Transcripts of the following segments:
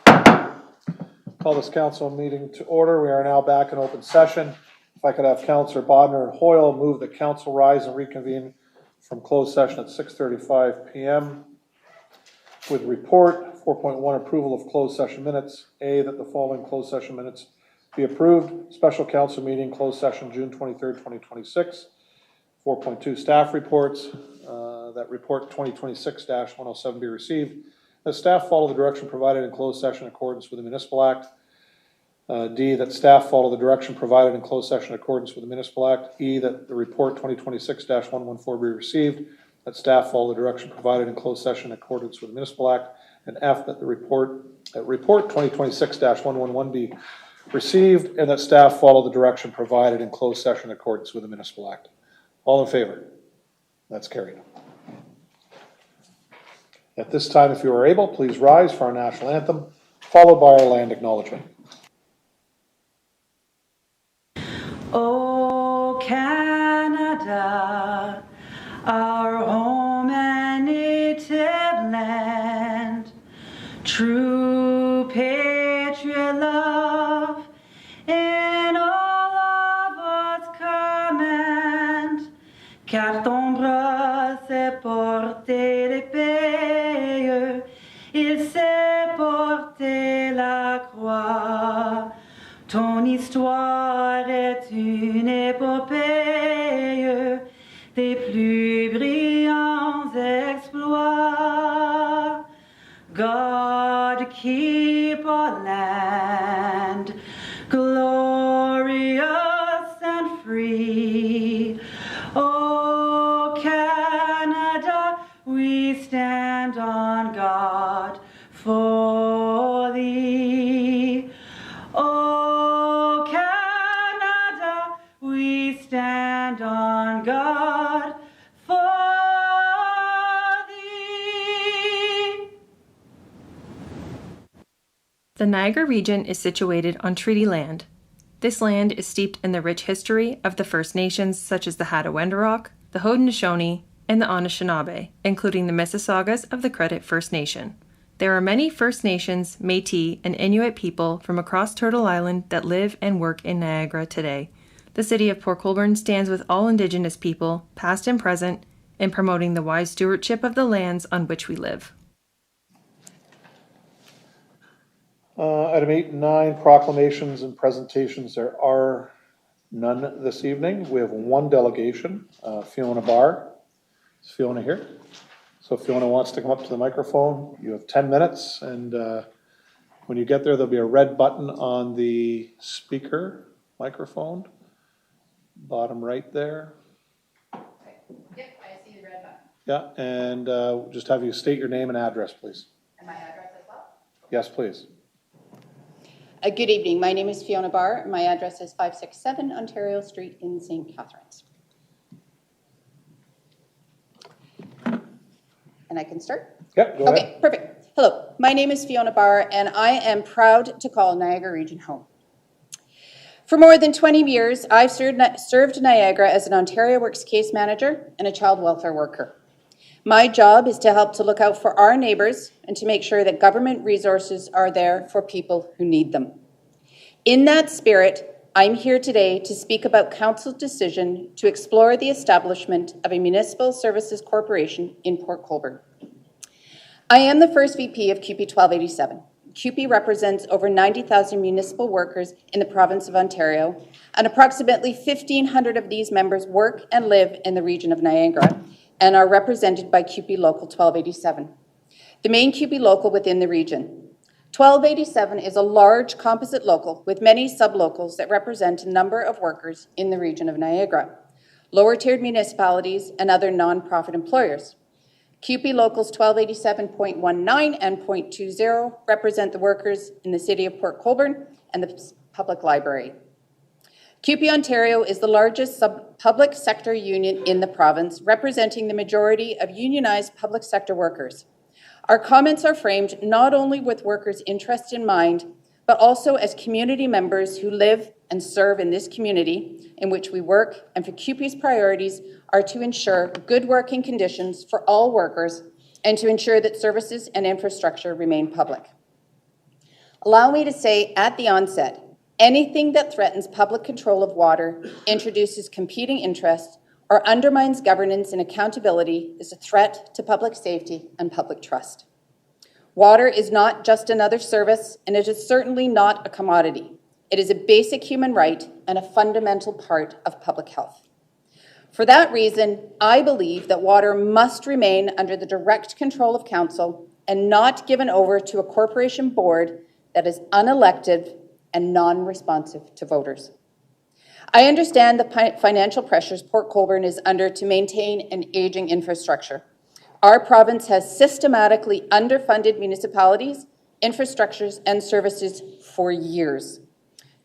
Call this council meeting to order. We are now back in open session. If I could have Councillor Bodnar and Hoyle move that council rise and reconvene from closed session at 6:35 p.m. with report 4.1 approval of closed session minutes. A, that the following closed session minutes be approved. Special council meeting closed session June 23rd, 2026. 4.2 staff reports. That report 2026-107 be received. That staff follow the direction provided in closed session in accordance with the Municipal Act. D, that staff follow the direction provided in closed session in accordance with the Municipal Act. E, that the report 2026-114 be received. That staff follow the direction provided in closed session in accordance with the Municipal Act. And F, that the report 2026-111 be received, and that staff follow the direction provided in closed session in accordance with the Municipal Act. All in favor? That's carried. At this time, if you are able, please rise for our national anthem, followed by our land acknowledgement. O Canada, our home and native land, true patriot love in all of its command, car ton bras s'est porté l'épée, il s'est porté la croix. Ton histoire est une épopée des plus brillants exploits. God keep our land glorious and free. Oh Canada, we stand on guard for thee. Oh Canada, we stand on guard for thee. The Niagara region is situated on treaty land. This land is steeped in the rich history of the First Nations such as the Hattaway-Wendourok, the Haudenosaunee, and the Anishinaabe, including the Mississaugas of the Credit First Nation. There are many First Nations, Métis, and Inuit people from across Turtle Island that live and work in Niagara today. The city of Port Colborne stands with all Indigenous people, past and present, in promoting the wise stewardship of the lands on which we live. Item 8 and 9, proclamations and presentations. There are none this evening. We have one delegation, Fiona Barr. Is Fiona here? So if Fiona wants to come up to the microphone, you have 10 minutes. And when you get there, there'll be a red button on the speaker microphone, bottom right there. Okay. Yep, I see the red button. Yeah, and just have you state your name and address, please. And my address as well? Yes, please. Good evening. My name is Fiona Barr. My address is 567 Ontario Street in St. Catharines. And I can start? Yep, go ahead. Okay, perfect. Hello, my name is Fiona Barr, and I am proud to call Niagara Region home. For more than 20 years, I've served Niagara as an Ontario Works case manager and a child welfare worker. My job is to help to look out for our neighbours and to make sure that government resources are there for people who need them. In that spirit, I'm here today to speak about Council's decision to explore the establishment of a municipal services corporation in Port Colborne. I am the first VP of CUPE 1287. CUPE represents over 90,000 municipal workers in the province of Ontario, and approximately 1,500 of these members work and live in the region of Niagara and are represented by CUPE Local 1287, the main CUPE local within the region. 1287 is a large composite local with many sublocals that represent a number of workers in the region of Niagara, lower-tiered municipalities, and other non-profit employers. CUPE Locals 1287.19 and .20 represent the workers in the City of Port Colborne and the Public Library. CUPE Ontario is the largest public sector union in the province, representing the majority of unionized public sector workers. Our comments are framed not only with workers' interest in mind, but also as community members who live and serve in this community in which we work, and for CUPE's priorities are to ensure good working conditions for all workers and to ensure that services and infrastructure remain public. Allow me to say at the onset, anything that threatens public control of water, introduces competing interests, or undermines governance and accountability is a threat to public safety and public trust. Water is not just another service, and it is certainly not a commodity. It is a basic human right and a fundamental part of public health. For that reason, I believe that water must remain under the direct control of Council and not given over to a corporation board that is unelected and non-responsive to voters. I understand the financial pressures Port Colborne is under to maintain an aging infrastructure. Our province has systematically underfunded municipalities, infrastructures, and services for years.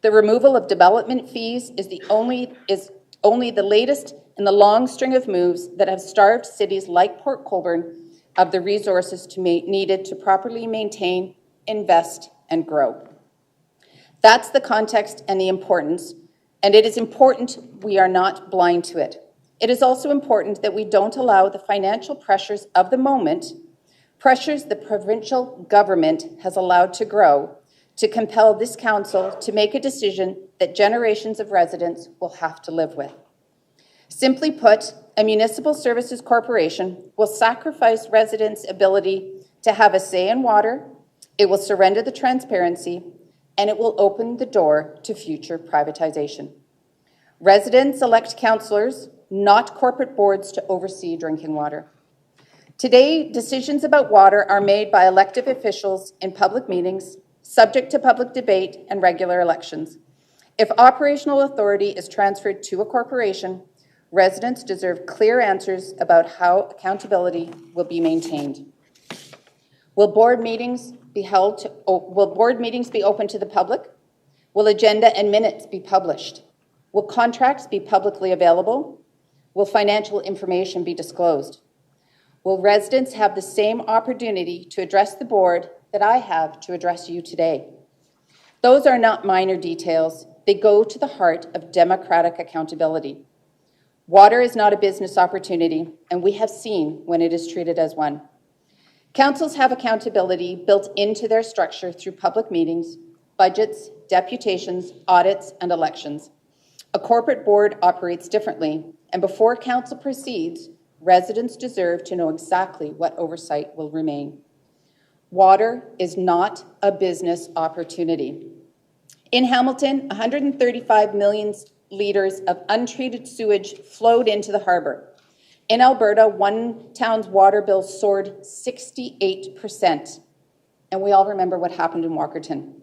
The removal of development fees is only the latest in the long string of moves that have starved cities like Port Colborne of the resources needed to properly maintain, invest, and grow. That's the context and the importance, and it is important we are not blind to it. It is also important that we don't allow the financial pressures of the moment, pressures the provincial government has allowed to grow, to compel this council to make a decision that generations of residents will have to live with. Simply put, a municipal services corporation will sacrifice residents' ability to have a say in water, it will surrender the transparency, and it will open the door to future privatization. Residents elect councillors, not corporate boards, to oversee drinking water. Today, decisions about water are made by elected officials in public meetings, subject to public debate and regular elections. If operational authority is transferred to a corporation, residents deserve clear answers about how accountability will be maintained. Will board meetings be open to the public? Will agenda and minutes be published? Will contracts be publicly available? Will financial information be disclosed? Will residents have the same opportunity to address the board that I have to address you today? Those are not minor details. They go to the heart of democratic accountability. Water is not a business opportunity, and we have seen when it is treated as one. Councils have accountability built into their structure through public meetings, budgets, deputations, audits, and elections. A corporate board operates differently, and before council proceeds, residents deserve to know exactly what oversight will remain. Water is not a business opportunity. In Hamilton, 135 million litres of untreated sewage flowed into the harbour. In Alberta, one town's water bill soared 68%. And we all remember what happened in Walkerton,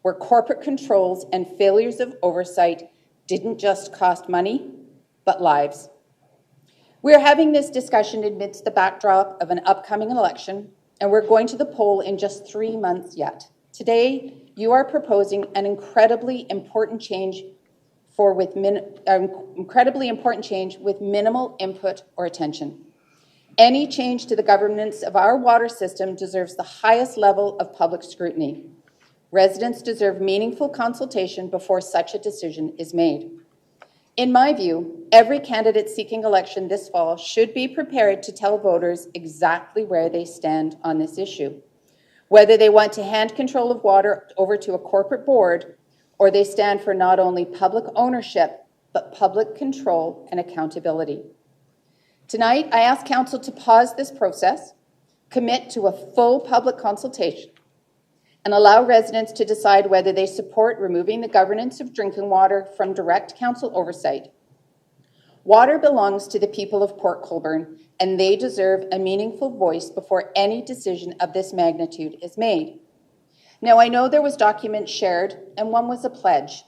where corporate controls and failures of oversight didn't just cost money, but lives. We are having this discussion amidst the backdrop of an upcoming election, and we're going to the poll in just 3 months yet. Today, you are proposing an incredibly important change with minimal input or attention. Any change to the governance of our water system deserves the highest level of public scrutiny. Residents deserve meaningful consultation before such a decision is made. In my view, every candidate seeking election this fall should be prepared to tell voters exactly where they stand on this issue, whether they want to hand control of water over to a corporate board, or they stand for not only public ownership, but public control and accountability. Tonight, I ask Council to pause this process, commit to a full public consultation, and allow residents to decide whether they support removing the governance of drinking water from direct Council oversight. Water belongs to the people of Port Colborne, and they deserve a meaningful voice before any decision of this magnitude is made. Now, I know there was documents shared, and one was a pledge.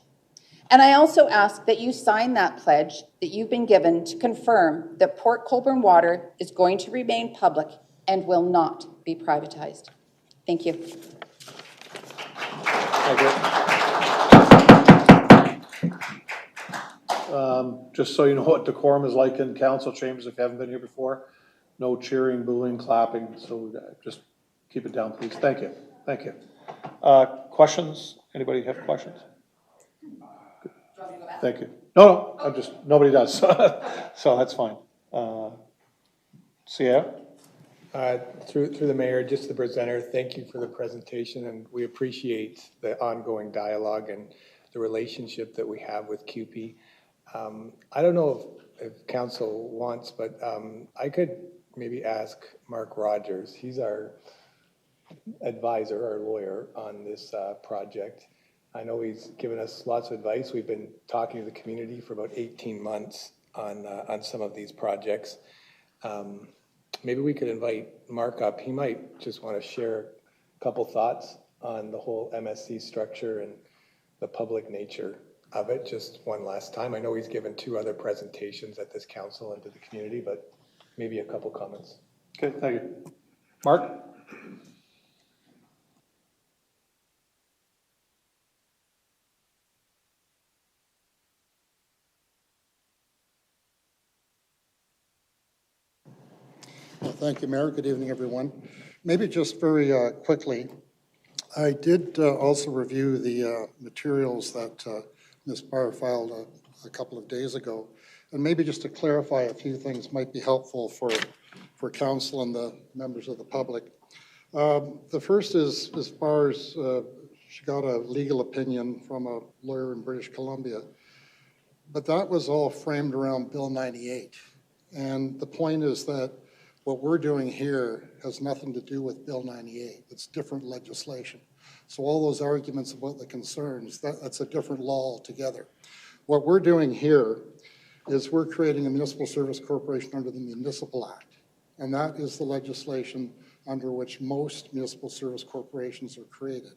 And I also ask that you sign that pledge that you've been given to confirm that Port Colborne water is going to remain public and will not be privatized. Thank you. Thank you. Just so you know what decorum is like in council chambers, if you haven't been here before, no cheering, booing, clapping, so just keep it down, please. Thank you. Thank you. Questions? Anybody have questions? Thank you. No, nobody does, so that's fine. Sierra? Through the mayor, just the presenter, thank you for the presentation, and we appreciate the ongoing dialogue and the relationship that we have with QP. I don't know if council wants, but I could maybe ask Mark Rogers. He's our advisor, our lawyer on this project. I know he's given us lots of advice. We've been talking to the community for about 18 months on some of these projects. Maybe we could invite Mark up. He might just want to share a couple thoughts on the whole MSC structure and the public nature of it just one last time. I know he's given 2 other presentations at this council and to the community, but maybe a couple comments. Okay, thank you. Mark? Well, thank you, Mayor. Good evening, everyone. Maybe just very quickly, I did also review the materials that Ms. Barr filed a couple of days ago, and maybe just to clarify a few things might be helpful for council and the members of the public. The first is Ms. Barr's, she got a legal opinion from a lawyer in British Columbia, but that was all framed around Bill 98. And the point is that what we're doing here has nothing to do with Bill 98. It's different legislation. So all those arguments about the concerns, that's a different law altogether. What we're doing here is we're creating a municipal service corporation under the Municipal Act. And that is the legislation under which most municipal service corporations are created.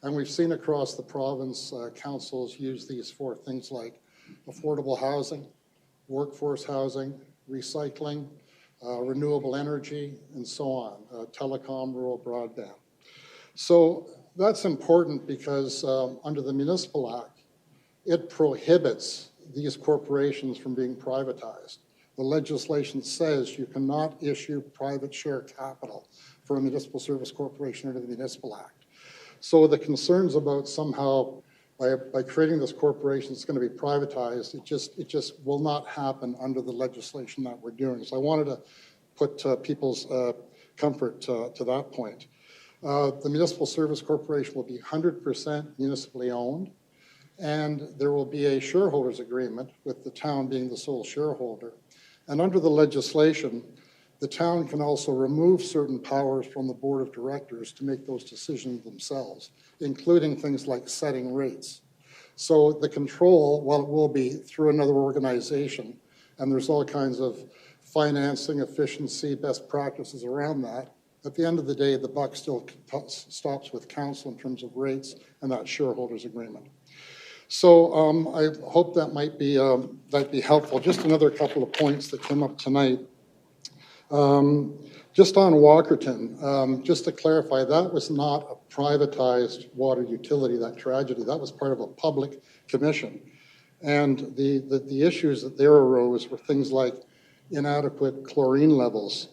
And we've seen across the province, councils use these for things like affordable housing, workforce housing, recycling, renewable energy, and so on, telecom, rural broadband. So that's important because under the Municipal Act, it prohibits these corporations from being privatized. The legislation says you cannot issue private share capital for a municipal service corporation under the Municipal Act. So the concerns about somehow by creating this corporation, it's going to be privatized. It just will not happen under the legislation that we're doing. So I wanted to put people's comfort to that point. The Municipal Service Corporation will be 100% municipally owned, and there will be a shareholders agreement with the town being the sole shareholder. And under the legislation, the town can also remove certain powers from the board of directors to make those decisions themselves, including things like setting rates. So the control, while it will be through another organization, and there's all kinds of financing, efficiency, best practices around that, at the end of the day, the buck still stops with council in terms of rates and that shareholders agreement. So I hope that might be helpful. Just another couple of points that came up tonight. Just on Walkerton, just to clarify, that was not a privatized water utility, that tragedy. That was part of a public commission. And the issues that there arose were things like inadequate chlorine levels,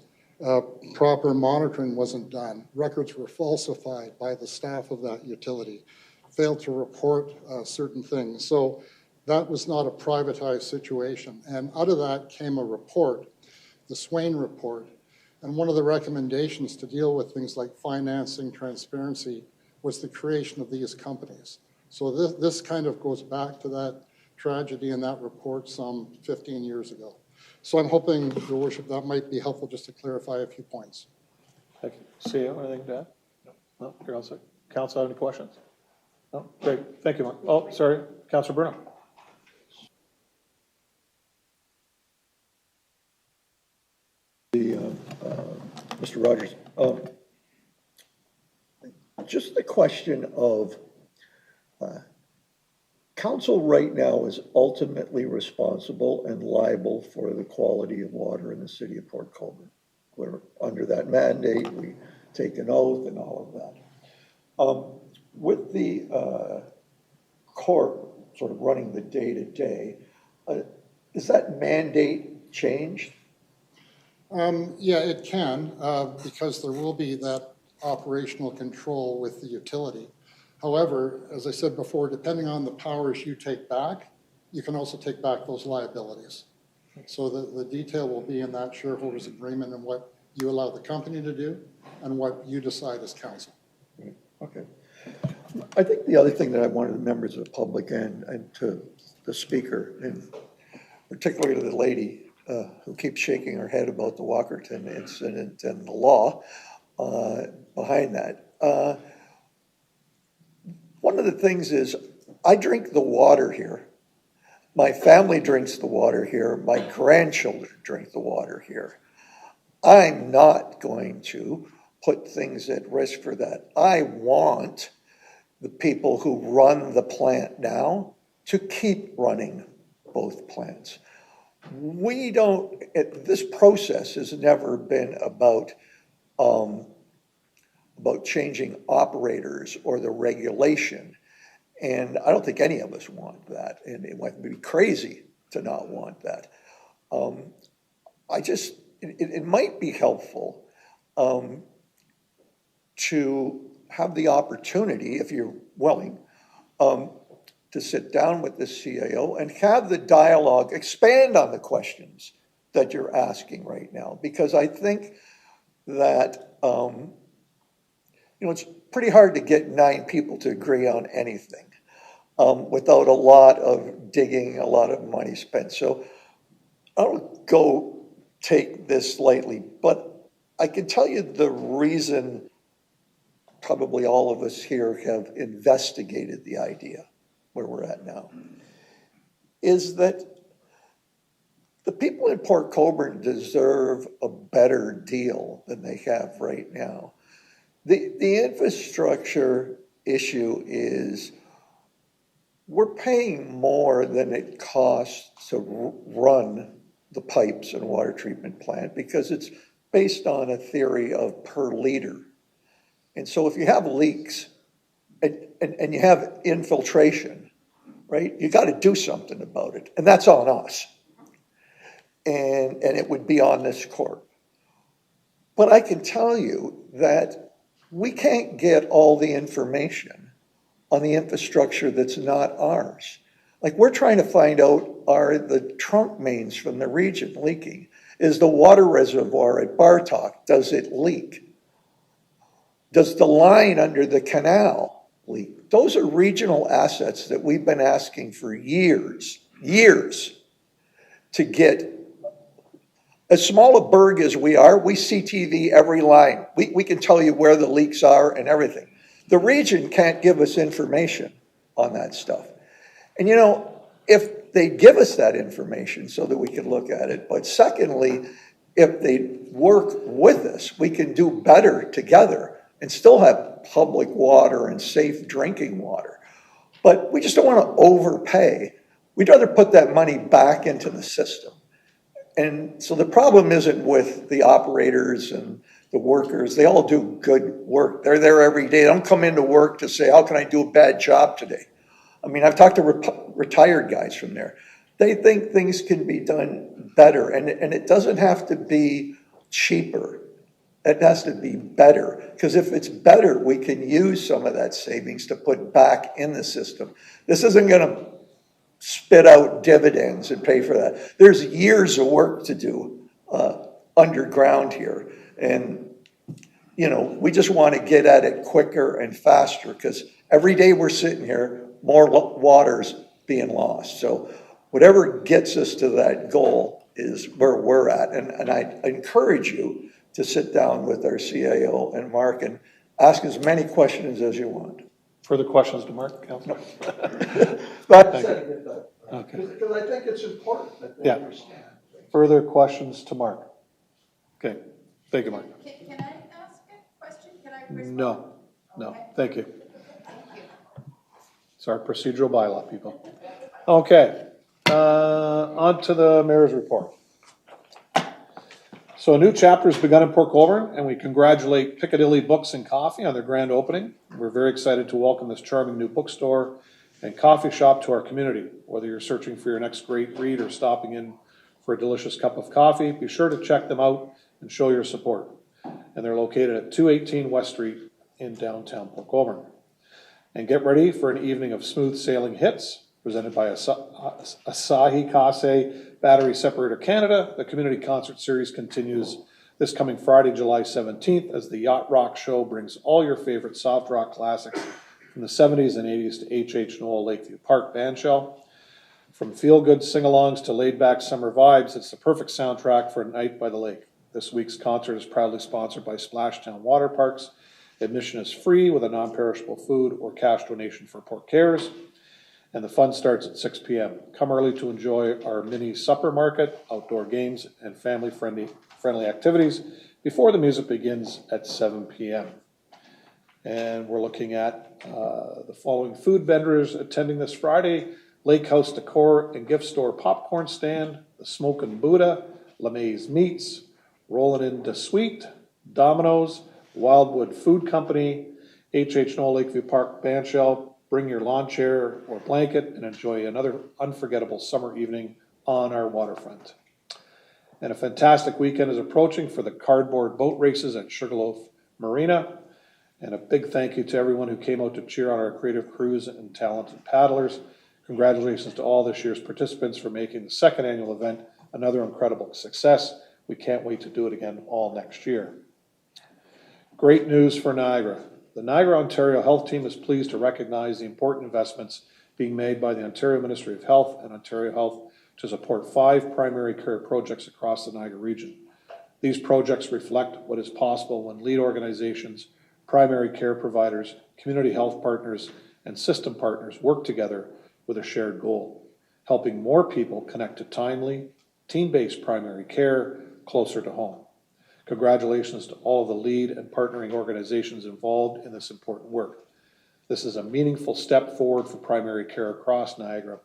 proper monitoring wasn't done, records were falsified by the staff of that utility, failed to report certain things. So that was not a privatized situation. And out of that came a report, the Swain report, and one of the recommendations to deal with things like financing, transparency, was the creation of these companies. So this kind of goes back to that tragedy and that report some 15 years ago. So I'm hoping, Your Worship, that might be helpful just to clarify a few points. Thank you. CEO, anything to add? No, you're all set. Council, have any questions? No, great. Thank you, Mark. Oh, sorry, Councilor Bruno. Mr. Rogers, just the question of council right now is ultimately responsible and liable for the quality of water in the city of Port Colborne. We're under that mandate, we take an oath and all of that. With the court sort of running the day-to-day, is that mandate changed? Yeah, it can, because there will be that operational control with the utility. However, as I said before, depending on the powers you take back, you can also take back those liabilities. So the detail will be in that shareholders agreement and what you allow the company to do and what you decide as council. Okay. I think the other thing that I wanted the members of the public and to the speaker, and particularly to the lady who keeps shaking her head about the Walkerton incident and the law behind that. One of the things is I drink the water here. My family drinks the water here. My grandchildren drink the water here. I'm not going to put things at risk for that. I want the people who run the plant now to keep running both plants. This process has never been about changing operators or the regulation. And I don't think any of us want that. And it might be crazy to not want that. It might be helpful to have the opportunity, if you're willing, to sit down with the CAO and have the dialogue, expand on the questions that you're asking right now. Because I think that, it's pretty hard to get 9 people to agree on anything without a lot of digging, a lot of money spent. So I don't go take this lightly, but I can tell you the reason probably all of us here have investigated the idea where we're at now is that the people in Port Colborne deserve a better deal than they have right now. The infrastructure issue is we're paying more than it costs to run the pipes and water treatment plant because it's based on a theory of per liter. And so if you have leaks and you have infiltration, right, you got to do something about it. And that's on us. And it would be on this court. But I can tell you that we can't get all the information on the infrastructure that's not ours. Like we're trying to find out, are the trunk mains from the region leaking? Is the water reservoir at Bartok, does it leak? Does the line under the canal leak? Those are regional assets that we've been asking for years to get. As small a burg as we are, we CTV every line. We can tell you where the leaks are and everything. The region can't give us information on that stuff. And if they give us that information so that we can look at it, but secondly, if they work with us, we can do better together and still have public water and safe drinking water. But we just don't want to overpay. We'd rather put that money back into the system. And so the problem isn't with the operators and the workers. They all do good work. They're there every day. They don't come into work to say, how can I do a bad job today? I mean, I've talked to retired guys from there. They think things can be done better. And it doesn't have to be cheaper. It has to be better. Because if it's better, we can use some of that savings to put back in the system. This isn't going to spit out dividends and pay for that. There's years of work to do underground here. And, we just want to get at it quicker and faster because every day we're sitting here, more water's being lost. So whatever gets us to that goal is where we're at. And I encourage you to sit down with our CAO and Mark and ask as many questions as you want. Further questions to Mark, Councilor? That's it. Okay. Because I think it's important that they Yeah. understand. Further questions to Mark? Okay, thank you, Mark. Can I ask a question? Can I respond? No, Okay. thank you. Thank you. It's our procedural bylaw, people. Okay, on to the mayor's report. So a new chapter has begun in Port Colborne, and we congratulate Piccadilly Books and Coffee on their grand opening. We're very excited to welcome this charming new bookstore and coffee shop to our community. Whether you're searching for your next great read or stopping in for a delicious cup of coffee, be sure to check them out and show your support. And they're located at 218 West Street in downtown Port Colborne. And get ready for an evening of smooth sailing hits presented by Asahi Kase Battery Separator Canada. The community concert series continues this coming Friday, July 17th, as the Yacht Rock Show brings all your favorite soft rock classics from the 70s and 80s to H.H. Noel Lakeview Park Bandshell. From feel-good sing-alongs to laid-back summer vibes, it's the perfect soundtrack for a night by the lake. This week's concert is proudly sponsored by Splashtown Water Parks. Admission is free with a non-perishable food or cash donation for Port Cares. And the fun starts at 6 p.m. Come early to enjoy our mini supper market, outdoor games, and family-friendly activities before the music begins at 7 p.m. And we're looking at the following food vendors attending this Friday: Lake House Decor and Gift Store Popcorn Stand, The Smokin' Buddha, LeMay's Meats, Rollin' in de Sweet, Domino's, Wildwood Food Company, H.H. Noel Lakeview Park Bandshell. Bring your lawn chair or blanket and enjoy another unforgettable summer evening on our waterfront. And a fantastic weekend is approaching for the cardboard boat races at Sugarloaf Marina. And a big thank you to everyone who came out to cheer on our creative crews and talented paddlers. Congratulations to all this year's participants for making the second annual event another incredible success. We can't wait to do it again all next year. Great news for Niagara. The Niagara, Ontario Health Team is pleased to recognize the important investments being made by the Ontario Ministry of Health and Ontario Health to support 5 primary care projects across the Niagara region. These projects reflect what is possible when lead organizations, primary care providers, community health partners, and system partners work together with a shared goal: helping more people connect to timely, team-based primary care closer to home. Congratulations to all of the lead and partnering organizations involved in this important work. This is a meaningful step forward for primary care across Niagara.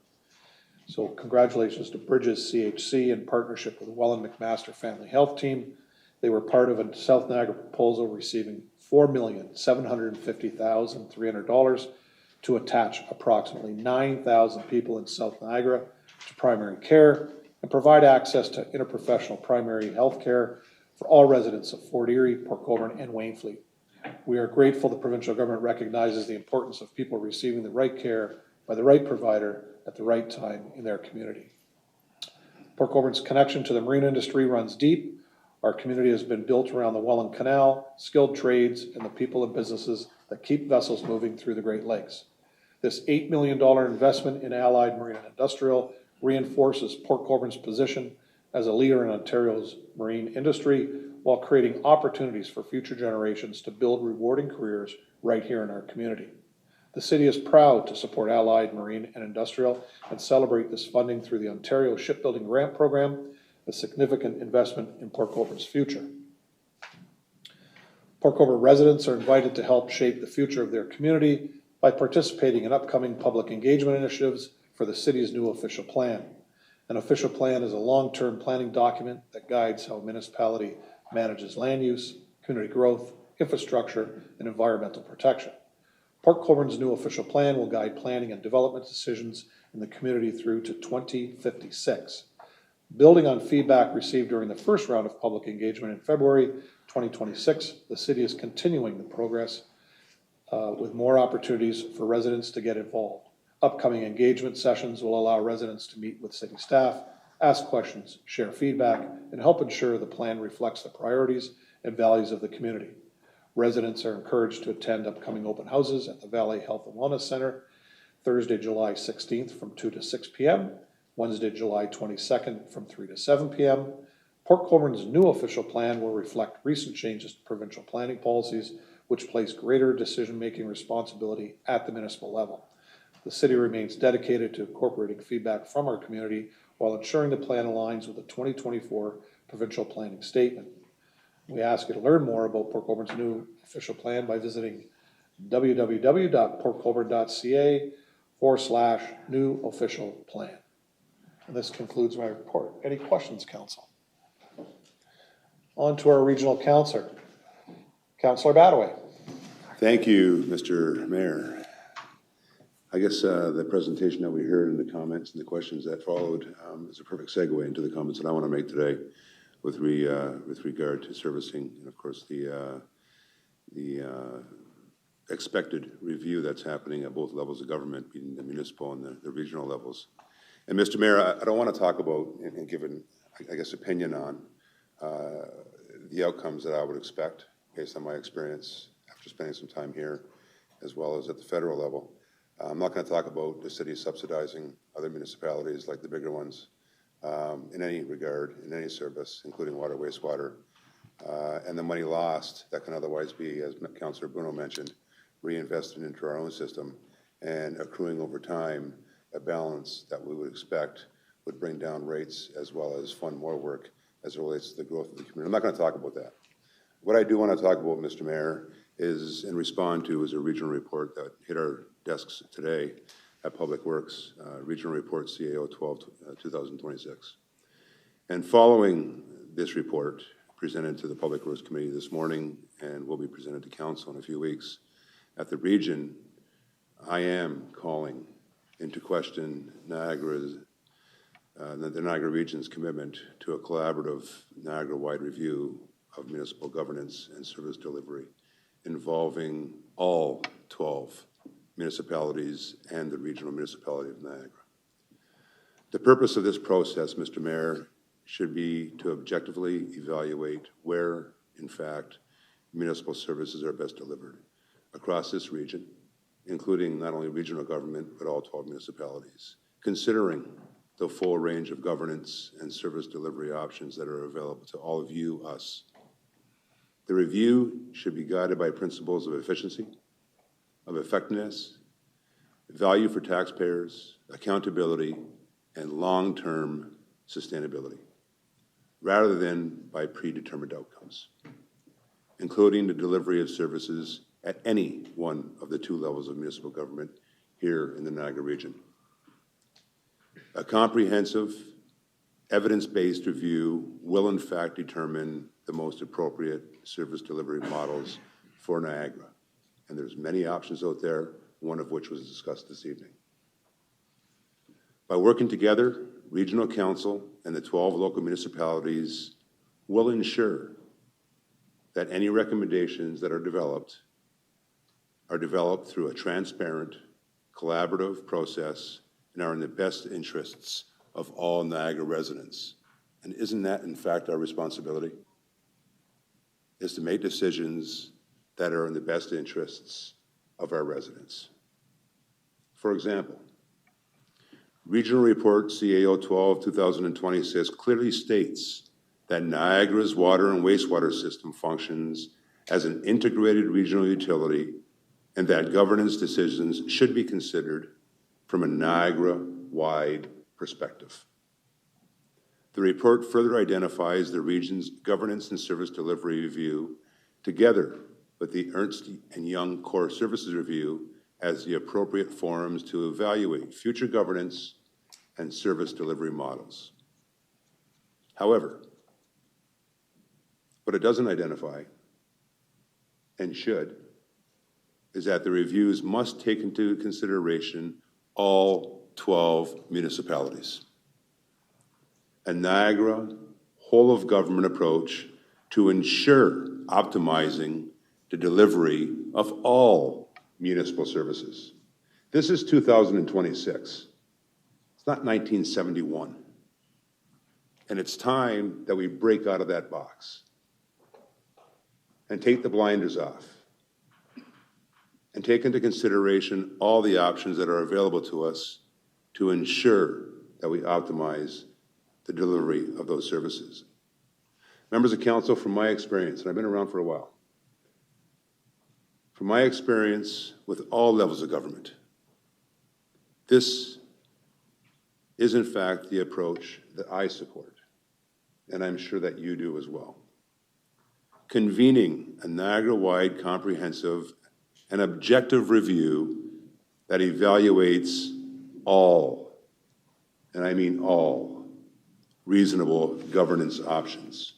So congratulations to Bridges CHC in partnership with Welland McMaster Family Health Team. They were part of a South Niagara proposal receiving $4,750,300 to attach approximately 9,000 people in South Niagara to primary care and provide access to interprofessional primary health care for all residents of Fort Erie, Port Colborne, and Wainfleet. We are grateful the provincial government recognizes the importance of people receiving the right care by the right provider at the right time in their community. Port Colborne's connection to the marine industry runs deep. Our community has been built around the Welland Canal, skilled trades, and the people and businesses that keep vessels moving through the Great Lakes. This $8 million investment in Allied Marine and Industrial reinforces Port Colborne's position as a leader in Ontario's marine industry, while creating opportunities for future generations to build rewarding careers right here in our community. The city is proud to support Allied Marine and Industrial and celebrate this funding through the Ontario Shipbuilding Grant Program, a significant investment in Port Colborne's future. Port Colborne residents are invited to help shape the future of their community by participating in upcoming public engagement initiatives for the city's new official plan. An official plan is a long-term planning document that guides how a municipality manages land use, community growth, infrastructure, and environmental protection. Port Colborne's new official plan will guide planning and development decisions in the community through to 2056. Building on feedback received during the first round of public engagement in February 2026, the city is continuing the progress with more opportunities for residents to get involved. Upcoming engagement sessions will allow residents to meet with city staff, ask questions, share feedback, and help ensure the plan reflects the priorities and values of the community. Residents are encouraged to attend upcoming open houses at the Valley Health and Wellness Center, Thursday, July 16th from 2 to 6 p.m., Wednesday, July 22nd from 3 to 7 p.m. Port Colborne's new official plan will reflect recent changes to provincial planning policies, which place greater decision-making responsibility at the municipal level. The city remains dedicated to incorporating feedback from our community while ensuring the plan aligns with the 2024 provincial planning statement. We ask you to learn more about Port Colborne's new official plan by visiting www.portcolborne.ca/new official plan. And this concludes my report. Any questions, Council? On to our regional councillor, Councillor Badaway. Thank you, Mr. Mayor. I guess the presentation that we heard and the comments and the questions that followed is a perfect segue into the comments that I want to make today with regard to servicing, and of course, the expected review that's happening at both levels of government, being the municipal and the regional levels. And Mr. Mayor, I don't want to talk about and give an, I guess, opinion on the outcomes that I would expect based on my experience after spending some time here, as well as at the federal level. I'm not going to talk about the city subsidizing other municipalities like the bigger ones in any regard, in any service, including water, wastewater, and the money lost that can otherwise be, as Councillor Bruno mentioned, reinvested into our own system and accruing over time a balance that we would expect would bring down rates as well as fund more work as it relates to the growth of the community. I'm not going to talk about that. What I do want to talk about, Mr. Mayor, is and respond to is a regional report that hit our desks today at Public Works, Regional Report CAO 12, 2026. And following this report presented to the Public Works Committee this morning and will be presented to Council in a few weeks, at the region, I am calling into question Niagara's the Niagara region's commitment to a collaborative Niagara-wide review of municipal governance and service delivery involving all 12 municipalities and the regional municipality of Niagara. The purpose of this process, Mr. Mayor, should be to objectively evaluate where, in fact, municipal services are best delivered across this region, including not only regional government, but all 12 municipalities, considering the full range of governance and service delivery options that are available to all of you, us. The review should be guided by principles of efficiency, of effectiveness, value for taxpayers, accountability, and long-term sustainability, rather than by predetermined outcomes, including the delivery of services at any one of the two levels of municipal government here in the Niagara region. A comprehensive, evidence-based review will in fact determine the most appropriate service delivery models for Niagara. And there's many options out there, one of which was discussed this evening. By working together, Regional Council and the 12 local municipalities will ensure that any recommendations that are developed through a transparent, collaborative process and are in the best interests of all Niagara residents. And isn't that, in fact, our responsibility? Is to make decisions that are in the best interests of our residents. For example, Regional Report CAO 12, 2026 clearly states that Niagara's water and wastewater system functions as an integrated regional utility and that governance decisions should be considered from a Niagara-wide perspective. The report further identifies the region's governance and service delivery review together with the Ernst & Young Core Services Review as the appropriate forums to evaluate future governance and service delivery models. However, what it doesn't identify, and should, is that the reviews must take into consideration all 12 municipalities. A Niagara whole-of-government approach to ensure optimizing the delivery of all municipal services. This is 2026. It's not 1971. And it's time that we break out of that box and take the blinders off and take into consideration all the options that are available to us to ensure that we optimize the delivery of those services. Members of council, from my experience, and I've been around for a while, from my experience with all levels of government, this is in fact the approach that I support, and I'm sure that you do as well. Convening a Niagara-wide comprehensive and objective review that evaluates all, and I mean all, reasonable governance options.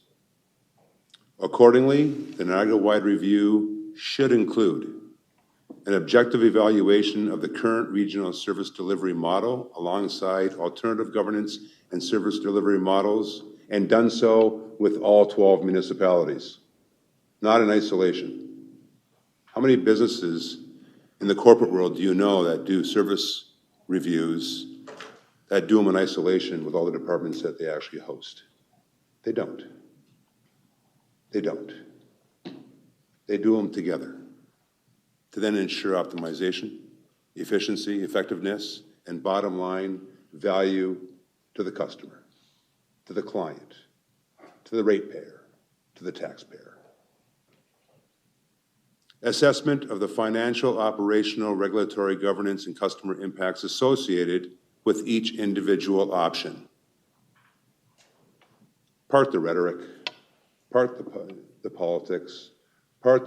Accordingly, the Niagara-wide review should include an objective evaluation of the current regional service delivery model alongside alternative governance and service delivery models, and done so with all 12 municipalities, not in isolation. How many businesses in the corporate world do you know that do service reviews, that do them in isolation with all the departments that they actually host? They don't. They don't. They do them together to then ensure optimization, efficiency, effectiveness, and bottom line value to the customer, to the client, to the ratepayer, to the taxpayer. Assessment of the financial, operational, regulatory, governance, and customer impacts associated with each individual option. Part the rhetoric, part the politics, part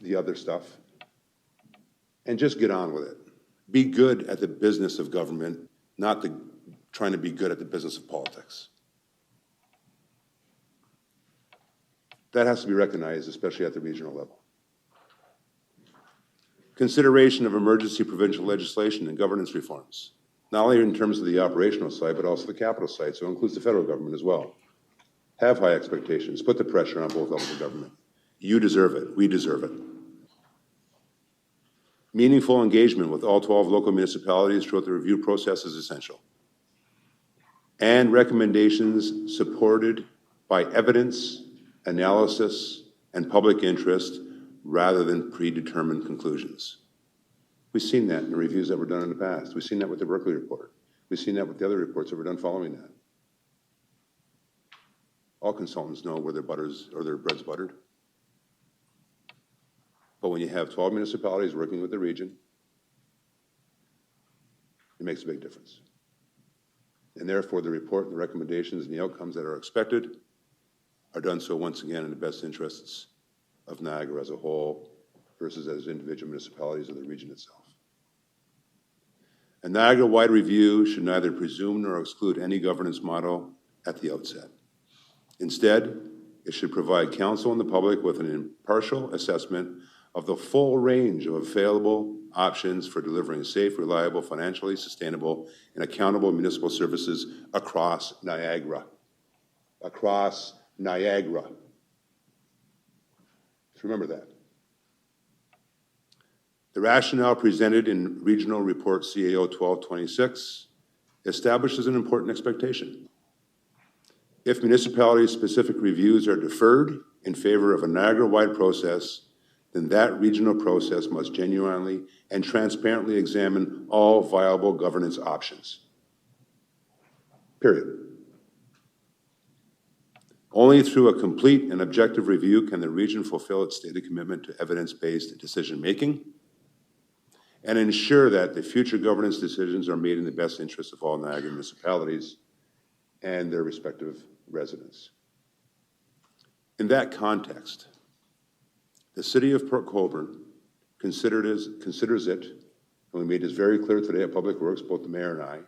the other stuff, and just get on with it. Be good at the business of government, not trying to be good at the business of politics. That has to be recognized, especially at the regional level. Consideration of emergency provincial legislation and governance reforms, not only in terms of the operational side, but also the capital side, so it includes the federal government as well. Have high expectations, put the pressure on both levels of government. You deserve it, we deserve it. Meaningful engagement with all 12 local municipalities throughout the review process is essential. And recommendations supported by evidence, analysis, and public interest rather than predetermined conclusions. We've seen that in the reviews that were done in the past. We've seen that with the Berkeley report. We've seen that with the other reports that were done following that. All consultants know where their butters or their bread's buttered. But when you have 12 municipalities working with the region, it makes a big difference. And therefore, the report and the recommendations and the outcomes that are expected are done so once again in the best interests of Niagara as a whole versus as individual municipalities of the region itself. A Niagara-wide review should neither presume nor exclude any governance model at the outset. Instead, it should provide council and the public with an impartial assessment of the full range of available options for delivering safe, reliable, financially sustainable, and accountable municipal services across Niagara. Across Niagara. So remember that. The rationale presented in Regional Report CAO 1226 establishes an important expectation. If municipality-specific reviews are deferred in favor of a Niagara-wide process, then that regional process must genuinely and transparently examine all viable governance options. Period. Only through a complete and objective review can the region fulfill its stated commitment to evidence-based decision-making and ensure that the future governance decisions are made in the best interest of all Niagara municipalities and their respective residents. In that context, the City of Port Colborne considers it, and we made this very clear today at Public Works, both the mayor and I,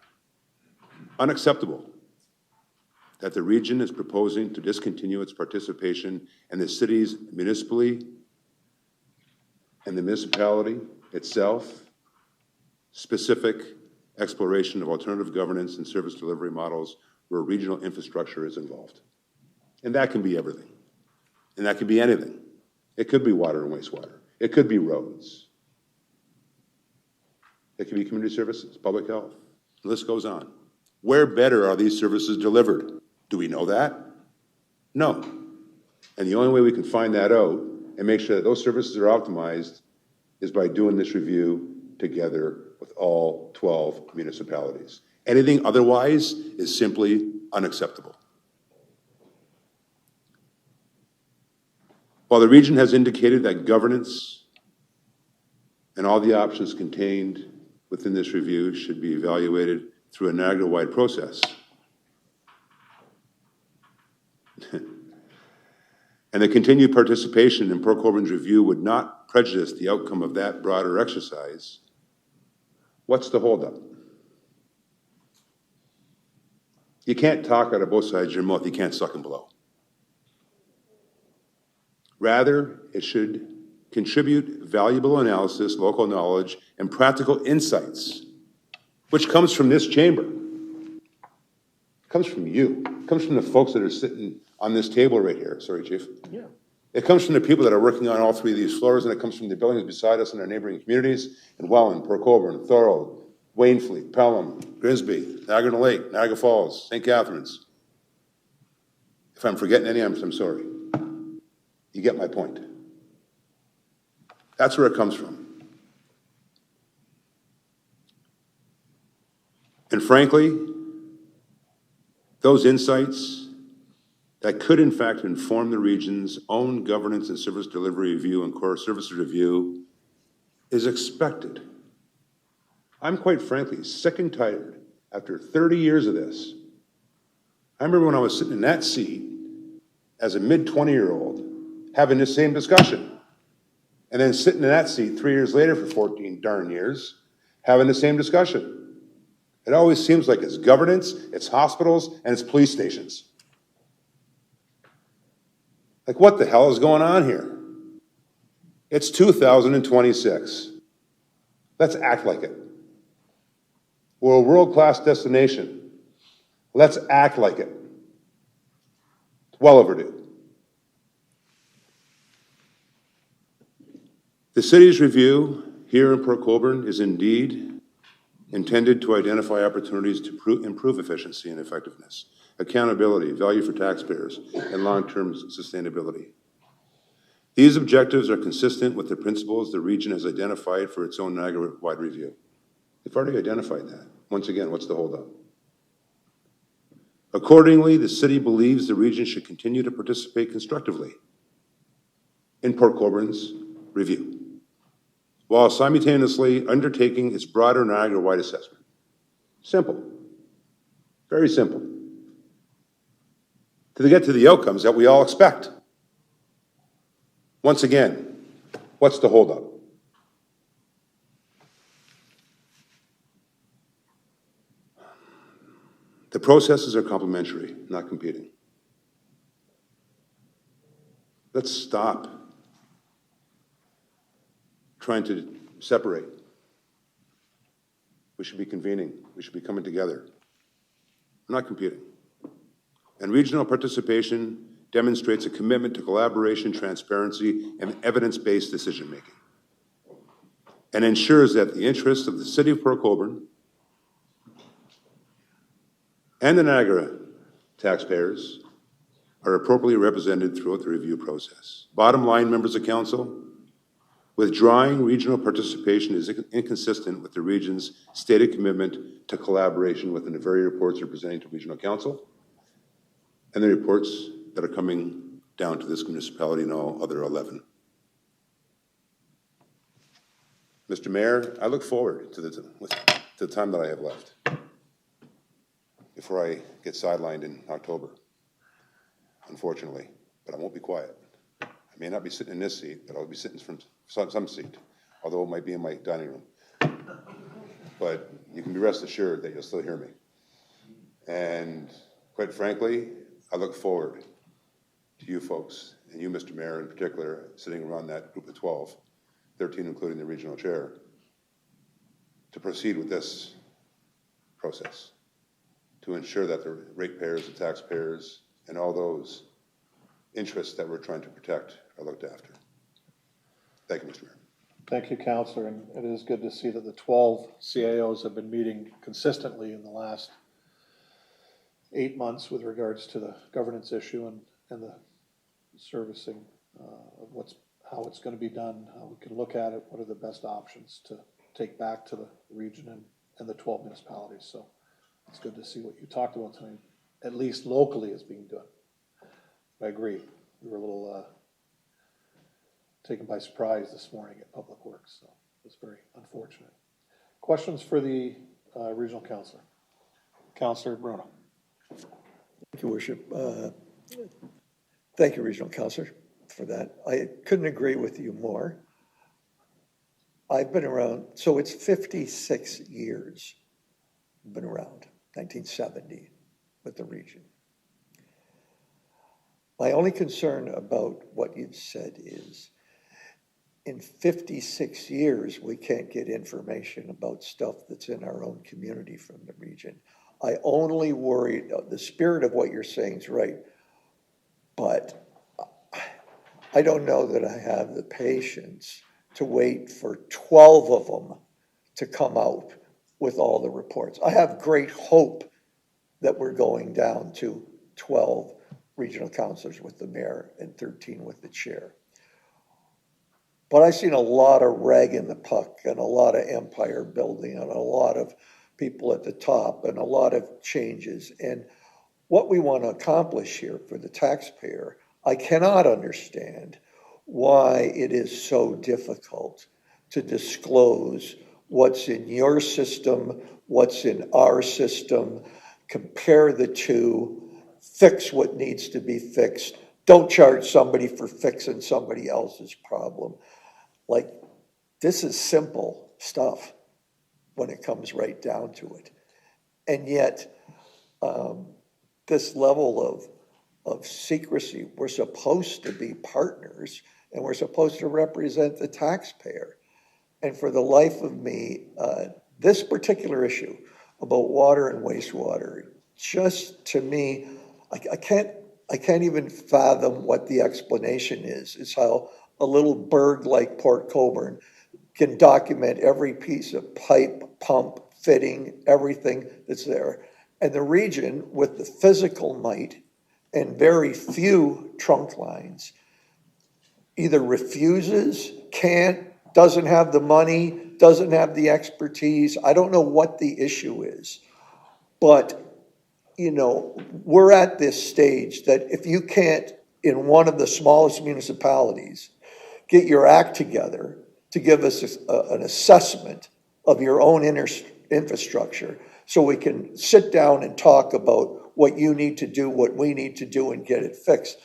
unacceptable that the region is proposing to discontinue its participation in the city's municipally and the municipality itself specific exploration of alternative governance and service delivery models where regional infrastructure is involved. And that can be everything. And that can be anything. It could be water and wastewater. It could be roads. It could be community services, public health. The list goes on. Where better are these services delivered? Do we know that? No. And the only way we can find that out and make sure that those services are optimized is by doing this review together with all 12 municipalities. Anything otherwise is simply unacceptable. While the region has indicated that governance and all the options contained within this review should be evaluated through a Niagara-wide process, and the continued participation in Port Colborne's review would not prejudice the outcome of that broader exercise, what's the holdup? You can't talk out of both sides of your mouth. You can't suck and blow. Rather, it should contribute valuable analysis, local knowledge, and practical insights, which comes from this chamber. It comes from you. It comes from the folks that are sitting on this table right here. Sorry, Chief. Yeah. It comes from the people that are working on all three of these floors, and it comes from the buildings beside us in our neighboring communities in Welland, Port Colborne, Thorold, Waynfleet, Pelham, Grimsby, Niagara-on-the-Lake, Niagara Falls, St. Catharines. If I'm forgetting any, I'm sorry. You get my point. That's where it comes from. And frankly, those insights that could in fact inform the region's own governance and service delivery review and core services review is expected. I'm quite frankly sick and tired after 30 years of this. I remember when I was sitting in that seat as a mid-20-year-old having this same discussion, and then sitting in that seat 3 years later for 14 darn years having the same discussion. It always seems like it's governance, it's hospitals, and it's police stations. Like, what the hell is going on here? It's 2026. Let's act like it. We're a world-class destination. Let's act like it. It's well overdue. The city's review here in Port Colborne is indeed intended to identify opportunities to improve efficiency and effectiveness, accountability, value for taxpayers, and long-term sustainability. These objectives are consistent with the principles the region has identified for its own Niagara-wide review. They've already identified that. Once again, what's the holdup? Accordingly, the city believes the region should continue to participate constructively in Port Colborne's review, while simultaneously undertaking its broader Niagara-wide assessment. Simple. Very simple. To get to the outcomes that we all expect. Once again, what's the holdup? The processes are complementary, not competing. Let's stop trying to separate. We should be convening. We should be coming together. We're not competing. And regional participation demonstrates a commitment to collaboration, transparency, and evidence-based decision-making, and ensures that the interests of the City of Port Colborne and the Niagara taxpayers are appropriately represented throughout the review process. Bottom line, members of council, withdrawing regional participation is inconsistent with the region's stated commitment to collaboration within the very reports they're presenting to regional council and the reports that are coming down to this municipality and all other 11. Mr. Mayor, I look forward to the time that I have left before I get sidelined in October, unfortunately, but I won't be quiet. I may not be sitting in this seat, but I'll be sitting from some seat, although it might be in my dining room. But you can be rest assured that you'll still hear me. And quite frankly, I look forward to you folks, and you, Mr. Mayor, in particular, sitting around that group of 12, 13 including the regional chair, to proceed with this process, to ensure that the ratepayers, the taxpayers, and all those interests that we're trying to protect are looked after. Thank you, Mr. Mayor. Thank you, Councillor, and it is good to see that the 12 CAOs have been meeting consistently in the last 8 months with regards to the governance issue and the servicing of how it's going to be done, how we can look at it, what are the best options to take back to the region and the 12 municipalities. So it's good to see what you talked about tonight, at least locally, is being done. I agree. We were a little taken by surprise this morning at Public Works, so it's very unfortunate. Questions for the regional councillor? Councillor Bruno. Thank you, Worship. Thank you, Regional Councillor, for that. I couldn't agree with you more. I've been around, so it's 56 years I've been around, 1970 with the region. My only concern about what you've said is in 56 years, we can't get information about stuff that's in our own community from the region. I only worry, the spirit of what you're saying is right, but I don't know that I have the patience to wait for 12 of them to come out with all the reports. I have great hope that we're going down to 12 regional councilors with the mayor and 13 with the chair. But I've seen a lot of ragging the puck and a lot of empire building and a lot of people at the top and a lot of changes. And what we want to accomplish here for the taxpayer, I cannot understand why it is so difficult to disclose what's in your system, what's in our system, compare the two, fix what needs to be fixed. Don't charge somebody for fixing somebody else's problem. Like, this is simple stuff when it comes right down to it. And yet, this level of secrecy, we're supposed to be partners and we're supposed to represent the taxpayer. And for the life of me, this particular issue about water and wastewater, just to me, I can't even fathom what the explanation is how a little burg like Port Colborne can document every piece of pipe, pump, fitting, everything that's there. And the region with the physical might and very few trunk lines either refuses, can't, doesn't have the money, doesn't have the expertise. I don't know what the issue is, but you know, we're at this stage that if you can't, in one of the smallest municipalities, get your act together to give us an assessment of your own infrastructure so we can sit down and talk about what you need to do, what we need to do, and get it fixed.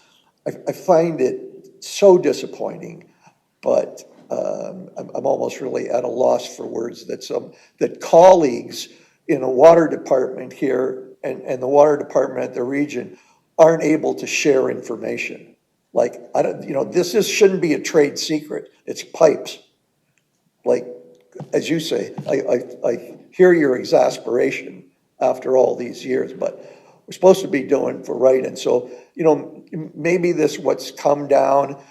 I find it so disappointing, but I'm almost really at a loss for words that colleagues in a water department here and the water department at the region aren't able to share information. Like, I don't, you know, shouldn't be a trade secret. It's pipes. Like, as you say, I hear your exasperation after all these years, but we're supposed to be doing for right. And so, you know, maybe what's come down,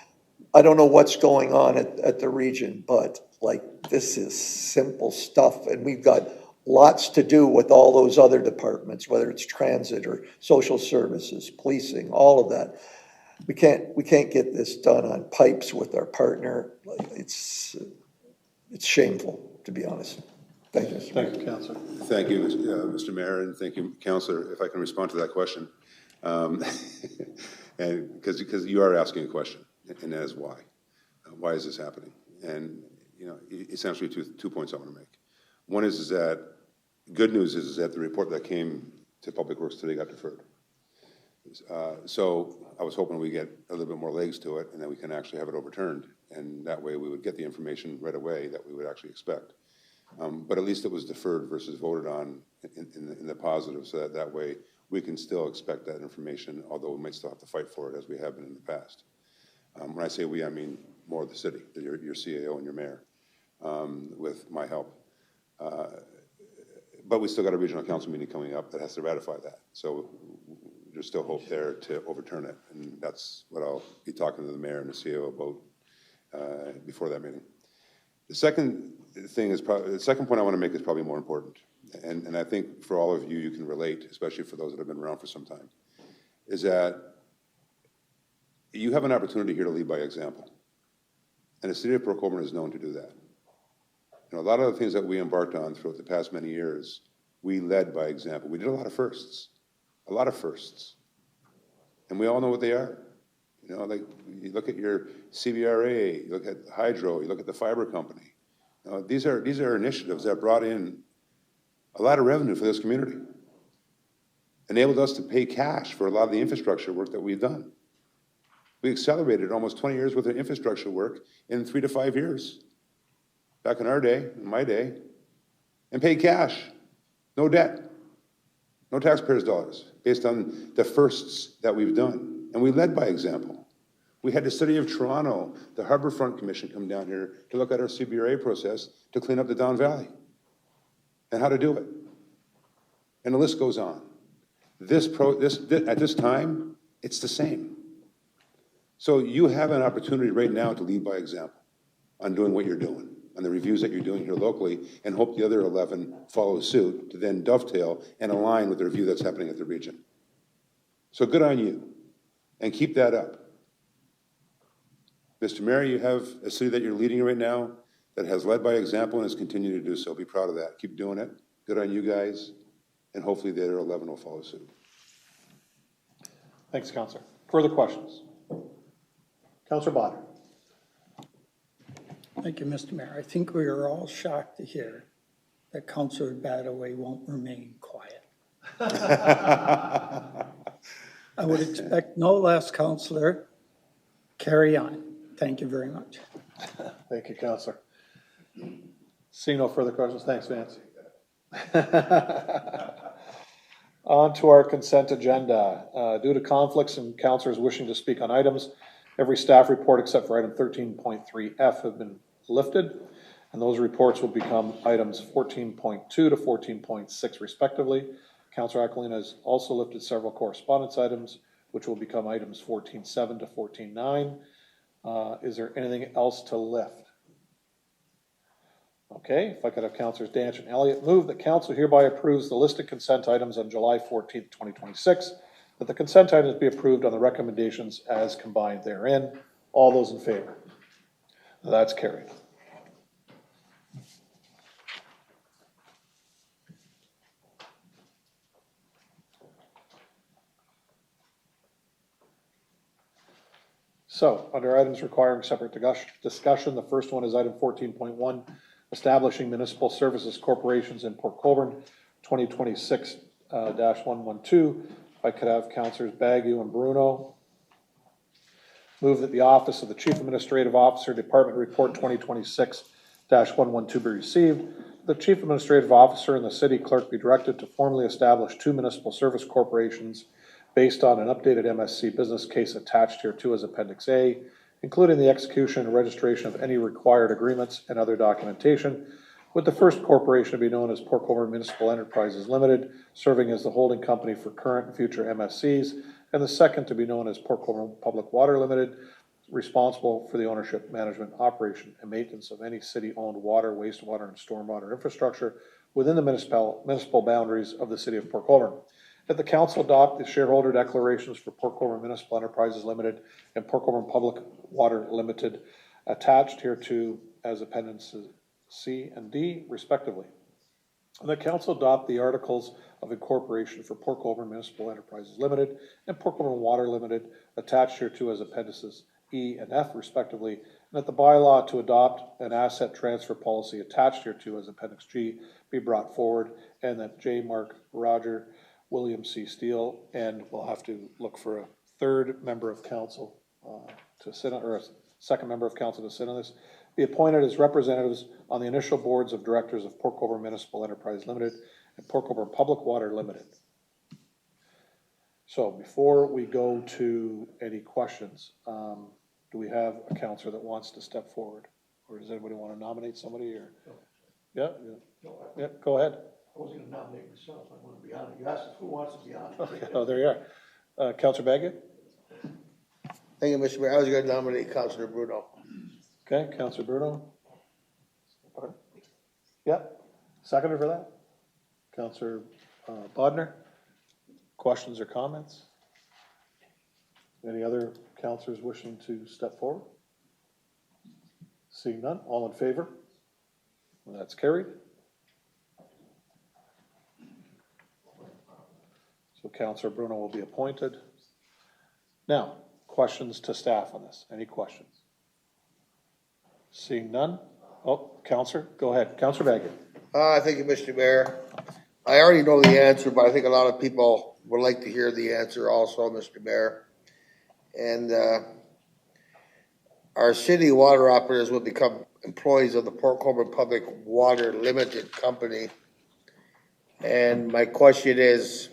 I don't know what's going on at the region, but like, this is simple stuff. And we've got lots to do with all those other departments, whether it's transit or social services, policing, all of that. We can't get this done on pipes with our partner. Like, it's shameful, to be honest. Thank you. Thank you, Councilor. Thank you, Mr. Mayor, and thank you, Councilor, if I can respond to that question. And because you are asking a question, and that is why. Why is this happening? And, you know, essentially two points I want to make. One is that good news is that the report that came to Public Works today got deferred. So I was hoping we get a little bit more legs to it and that we can actually have it overturned. And that way we would get the information right away that we would actually expect. But at least it was deferred versus voted on in the positive, so that way we can still expect that information, although we might still have to fight for it as we have been in the past. When I say we, I mean more of the city, your CAO and your mayor, with my help. But we still got a regional council meeting coming up that has to ratify that. So there's still hope there to overturn it. And that's what I'll be talking to the mayor and the CAO about before that meeting. The second thing is the second point I want to make is probably more important. And I think for all of you, you can relate, especially for those that have been around for some time, is that you have an opportunity here to lead by example. And the city of Port Colborne is known to do that. You know, a lot of the things that we embarked on throughout the past many years, we led by example. We did a lot of firsts. And we all know what they are. You know, like you look at your CBRA, you look at Hydro, you look at the fiber company. You know, these are initiatives that brought in a lot of revenue for this community. Enabled us to pay cash for a lot of the infrastructure work that we've done. We accelerated almost 20 years worth of infrastructure work in 3 to 5 years. Back in our day, in my day, and paid cash, no debt, no taxpayers' dollars, based on the firsts that we've done. And we led by example. We had the City of Toronto, the Harbourfront Commission come down here to look at our CBRA process to clean up the Don Valley and how to do it. And the list goes on. At this time, it's the same. So you have an opportunity right now to lead by example on doing what you're doing, on the reviews that you're doing here locally, and hope the other 11 follow suit to then dovetail and align with the review that's happening at the region. So good on you. and keep that up. Mr. Mayor, you have a city that you're leading right now that has led by example and is continuing to do so. Be proud of that. Keep doing it. Good on you guys, and hopefully the other 11 will follow suit. Thanks, Councillor. Further questions? Councillor Bodnar. Thank you, Mr. Mayor. I think we are all shocked to hear that Councillor Badaway won't remain quiet. I would expect no less, Councillor. Carry on. Thank you very much. Thank you, Councillor. Seeing no further questions, thanks, Vance. On to our consent agenda. Due to conflicts and councillors wishing to speak on items, every staff report except for item 13.3F have been lifted, and those reports will become items 14.2 to 14.6 respectively. Councillor Aquilina has also lifted several correspondence items, which will become items 14.7 to 14.9. Is there anything else to lift? Okay, if I could have Councillors Danch and Elliott move that council hereby approves the listed consent items on July 14th, 2026, that the consent items be approved on the recommendations as combined therein. All those in favor? That's carried. So, under items requiring separate discussion, the first one is item 14.1, establishing municipal services corporations in Port Colborne, 2026-112. If I could have Councillors Bagu and Bruno move that the Office of the Chief Administrative Officer, Department Report 2026-112 be received. The Chief Administrative Officer and the City Clerk be directed to formally establish two municipal service corporations based on an updated MSC business case attached hereto as Appendix A, including the execution and registration of any required agreements and other documentation, with the first corporation to be known as Port Colborne Municipal Enterprises Limited, serving as the holding company for current and future MSCs, and the second to be known as Port Colborne Public Water Limited, responsible for the ownership, management, operation, and maintenance of any city-owned water, wastewater, and stormwater infrastructure within the municipal boundaries of the city of Port Colborne. That the council adopt the shareholder declarations for Port Colborne Municipal Enterprises Limited and Port Colborne Public Water Limited attached hereto as appendices C and D respectively. And the council adopt the articles of incorporation for Port Colborne Municipal Enterprises Limited and Port Colborne Water Limited attached hereto as appendices E and F respectively, and that the bylaw to adopt an asset transfer policy attached hereto as appendix G be brought forward, and that J. Mark Roger William C. Steele, and we'll have to look for a third member of council to sit on, or a second member of council to sit on this, be appointed as representatives on the initial boards of directors of Port Colborne Municipal Enterprise Limited and Port Colborne Public Water Limited. So before we go to any questions, do we have a councillor that wants to step forward? Or does anybody want to nominate somebody? Or yeah, go ahead. I was going to nominate myself. I want to be on it. You asked who wants to be on it. Okay. Oh, there you are. Councillor Baggett? Thank you, Mr. Mayor. I was going to nominate Councillor Bruno. Okay, Councillor Bruno? Yeah, seconder for that? Councillor Bodnar? Questions or comments? Any other councillors wishing to step forward? Seeing none, all in favor? Well, that's carried. So Councillor Bruno will be appointed. Now, questions to staff on this? Any questions? Seeing none? Oh, Councillor, go ahead. Councillor Baggett. Thank you, Mr. Mayor. I already know the answer, but I think a lot of people would like to hear the answer also, Mr. Mayor. And our city water operators will become employees of the Port Colborne Public Water Limited Company. And my question is,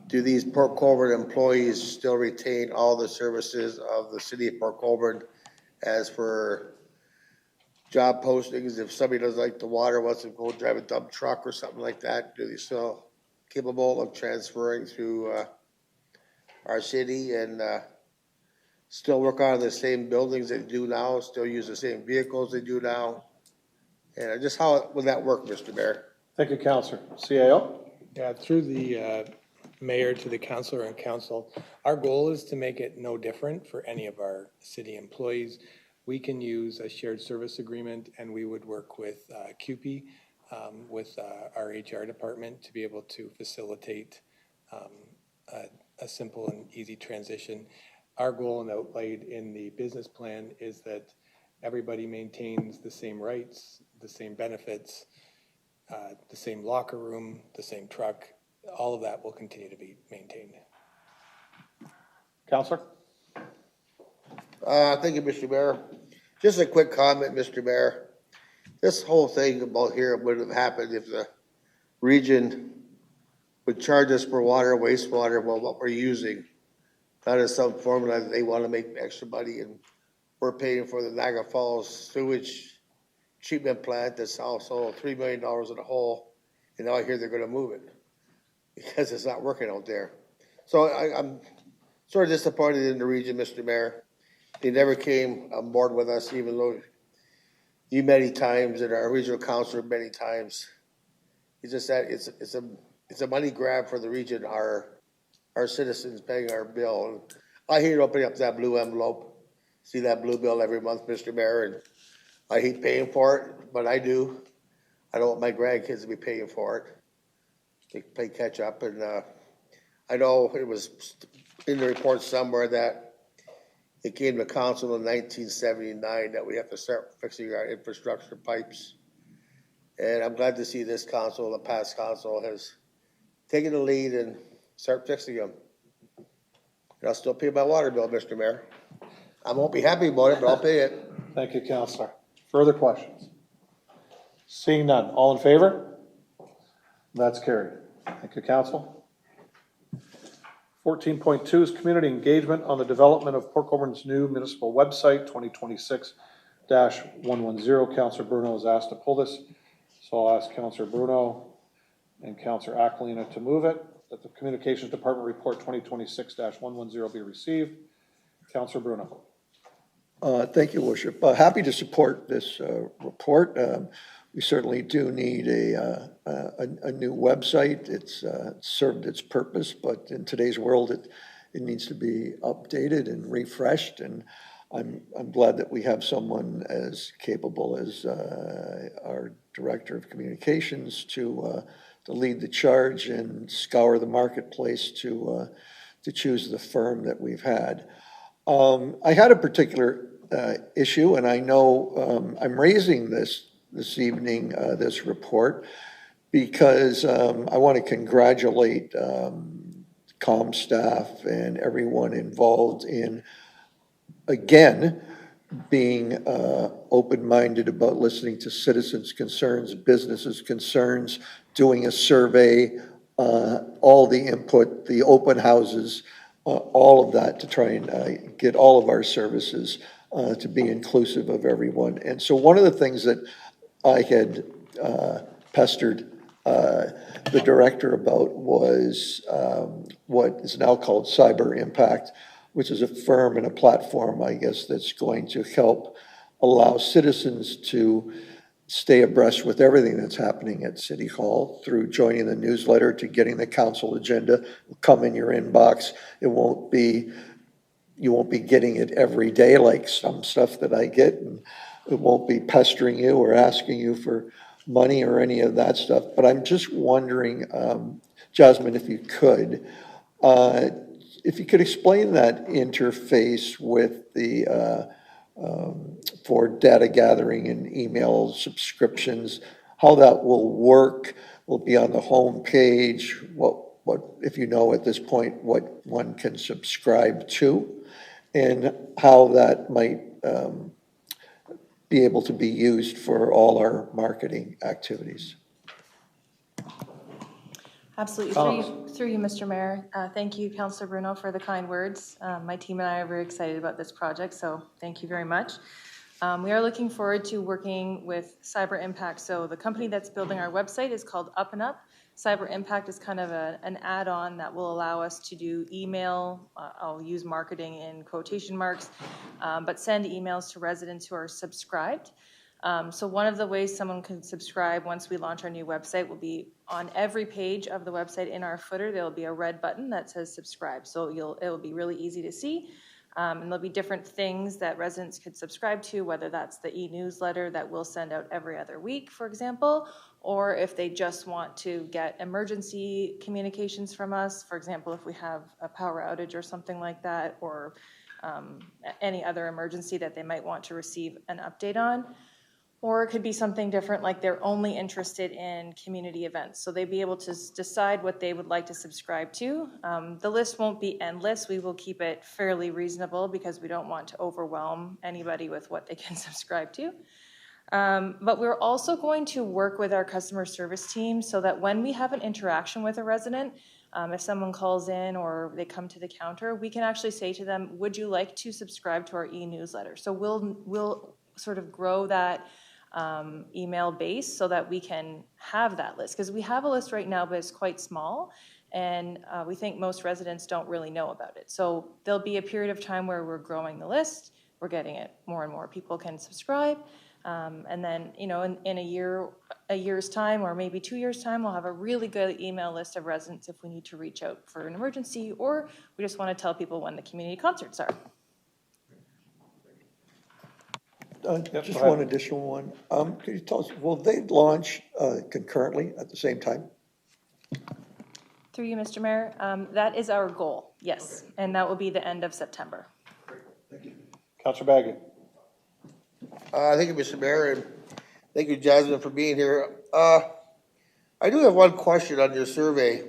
do these Port Colborne employees still retain all the services of the city of Port Colborne as for job postings? If somebody doesn't like the water, wants to go drive a dump truck or something like that, do they still capable of transferring through our city and still work out of the same buildings they do now, still use the same vehicles they do now? And just how would that work, Mr. Mayor? Thank you, Councillor. CAO? Yeah, through the Mayor, to the councilor and council. Our goal is to make it no different for any of our city employees. We can use a shared service agreement, and we would work with CUPE, with our HR department to be able to facilitate a simple and easy transition. Our goal and outlaid in the business plan is that everybody maintains the same rights, the same benefits, the same locker room, the same truck. All of that will continue to be maintained. Counselor? Thank you, Mr. Mayor. Just a quick comment, Mr. Mayor. This whole thing about here would have happened if the region would charge us for water, wastewater, well, what we're using. That is some formula that they want to make extra money, and we're paying for the Niagara Falls sewage treatment plant that's also $3 million in a hole, and now I hear they're going to move it because it's not working out there. So I'm sort of disappointed in the region, Mr. Mayor. They never came on board with us, even though you many times and our regional councilor many times. It's just that it's a money grab for the region, our citizens paying our bill. And I hate opening up that blue envelope, see that blue bill every month, Mr. Mayor, and I hate paying for it, but I do. I don't want my grandkids to be paying for it. They play catch up, and I know it was in the report somewhere that it came to council in 1979 that we have to start fixing our infrastructure pipes. And I'm glad to see this council, the past council, has taken the lead and start fixing them. And I'll still pay my water bill, Mr. Mayor. I won't be happy about it, but I'll pay it. Thank you, Counselor. Further questions? Seeing none. All in favor? That's carried. Thank you, Council. 14.2 is community engagement on the development of Port Colborne's new municipal website, 2026-110. Councilor Bruno is asked to pull this, so I'll ask Councilor Bruno and Councilor Aquilina to move it, that the Communications Department report 2026-110 be received. Councilor Bruno. Thank you, Worship. Happy to support this report. We certainly do need a new website. It's served its purpose, but in today's world, it needs to be updated and refreshed. And I'm glad that we have someone as capable as our Director of Communications to lead the charge and scour the marketplace to choose the firm that we've had. I had a particular issue, and I know I'm raising this evening, this report, because I want to congratulate comm staff and everyone involved in, again, being open-minded about listening to citizens' concerns, businesses' concerns, doing a survey, all the input, the open houses, all of that to try and get all of our services to be inclusive of everyone. And so one of the things that I had pestered the director about was what is now called Cyber Impact, which is a firm and a platform, I guess, that's going to help allow citizens to stay abreast with everything that's happening at City Hall through joining the newsletter to getting the council agenda. It'll come in your inbox. You won't be getting it every day like some stuff that I get, and it won't be pestering you or asking you for money or any of that stuff. But I'm just wondering, Jasmine, if you could explain that interface with the for data gathering and email subscriptions, how that will work. Will be on the home page. What if you know at this point what one can subscribe to, and how that might be able to be used for all our marketing activities. Absolutely. Through you, Mr. Mayor. Thank you, Councillor Bruno, for the kind words. My team and I are very excited about this project, so thank you very much. We are looking forward to working with Cyber Impact. So the company that's building our website is called Up and Up. Cyber Impact is kind of an add-on that will allow us to do email. I'll use marketing in quotation marks, but send emails to residents who are subscribed. So one of the ways someone can subscribe once we launch our new website will be on every page of the website in our footer, there'll be a red button that says subscribe. So it will be really easy to see. And there'll be different things that residents could subscribe to, whether that's the e-newsletter that we'll send out every other week, for example, or if they just want to get emergency communications from us, for example, if we have a power outage or something like that, or any other emergency that they might want to receive an update on. Or it could be something different, like they're only interested in community events. So they'd be able to decide what they would like to subscribe to. The list won't be endless. We will keep it fairly reasonable because we don't want to overwhelm anybody with what they can subscribe to. But we're also going to work with our customer service team so that when we have an interaction with a resident, if someone calls in or they come to the counter, we can actually say to them, would you like to subscribe to our e-newsletter? So we'll sort of grow that email base so that we can have that list, because we have a list right now, but it's quite small, and we think most residents don't really know about it. So there'll be a period of time where we're growing the list, we're getting it more and more people can subscribe, and then in a year's time, or maybe 2 years' time, we'll have a really good email list of residents if we need to reach out for an emergency, or we just want to tell people when the community concerts are. Just one additional one. Can you tell us, will they launch concurrently at the same time? Through you, Mr. Mayor, that is our goal, yes, and that will be the end of September. Thank you. Councillor Bagley. Thank you, Mr. Mayor, and thank you, Jasmine, for being here. I do have one question on your survey,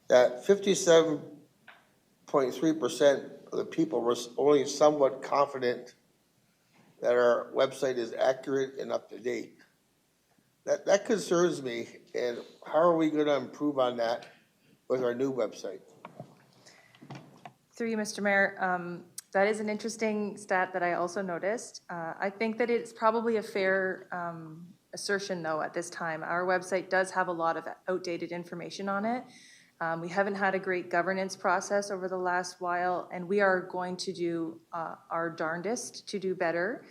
that 57.3% of the people were only somewhat confident that our website is accurate and up to date. That concerns me, and how are we going to improve on that with our new website? Through you, Mr. Mayor, that is an interesting stat that I also noticed. I think that it's probably a fair assertion, though, at this time. Our website does have a lot of outdated information on it. We haven't had a great governance process over the last while, and we are going to do our darndest to do better.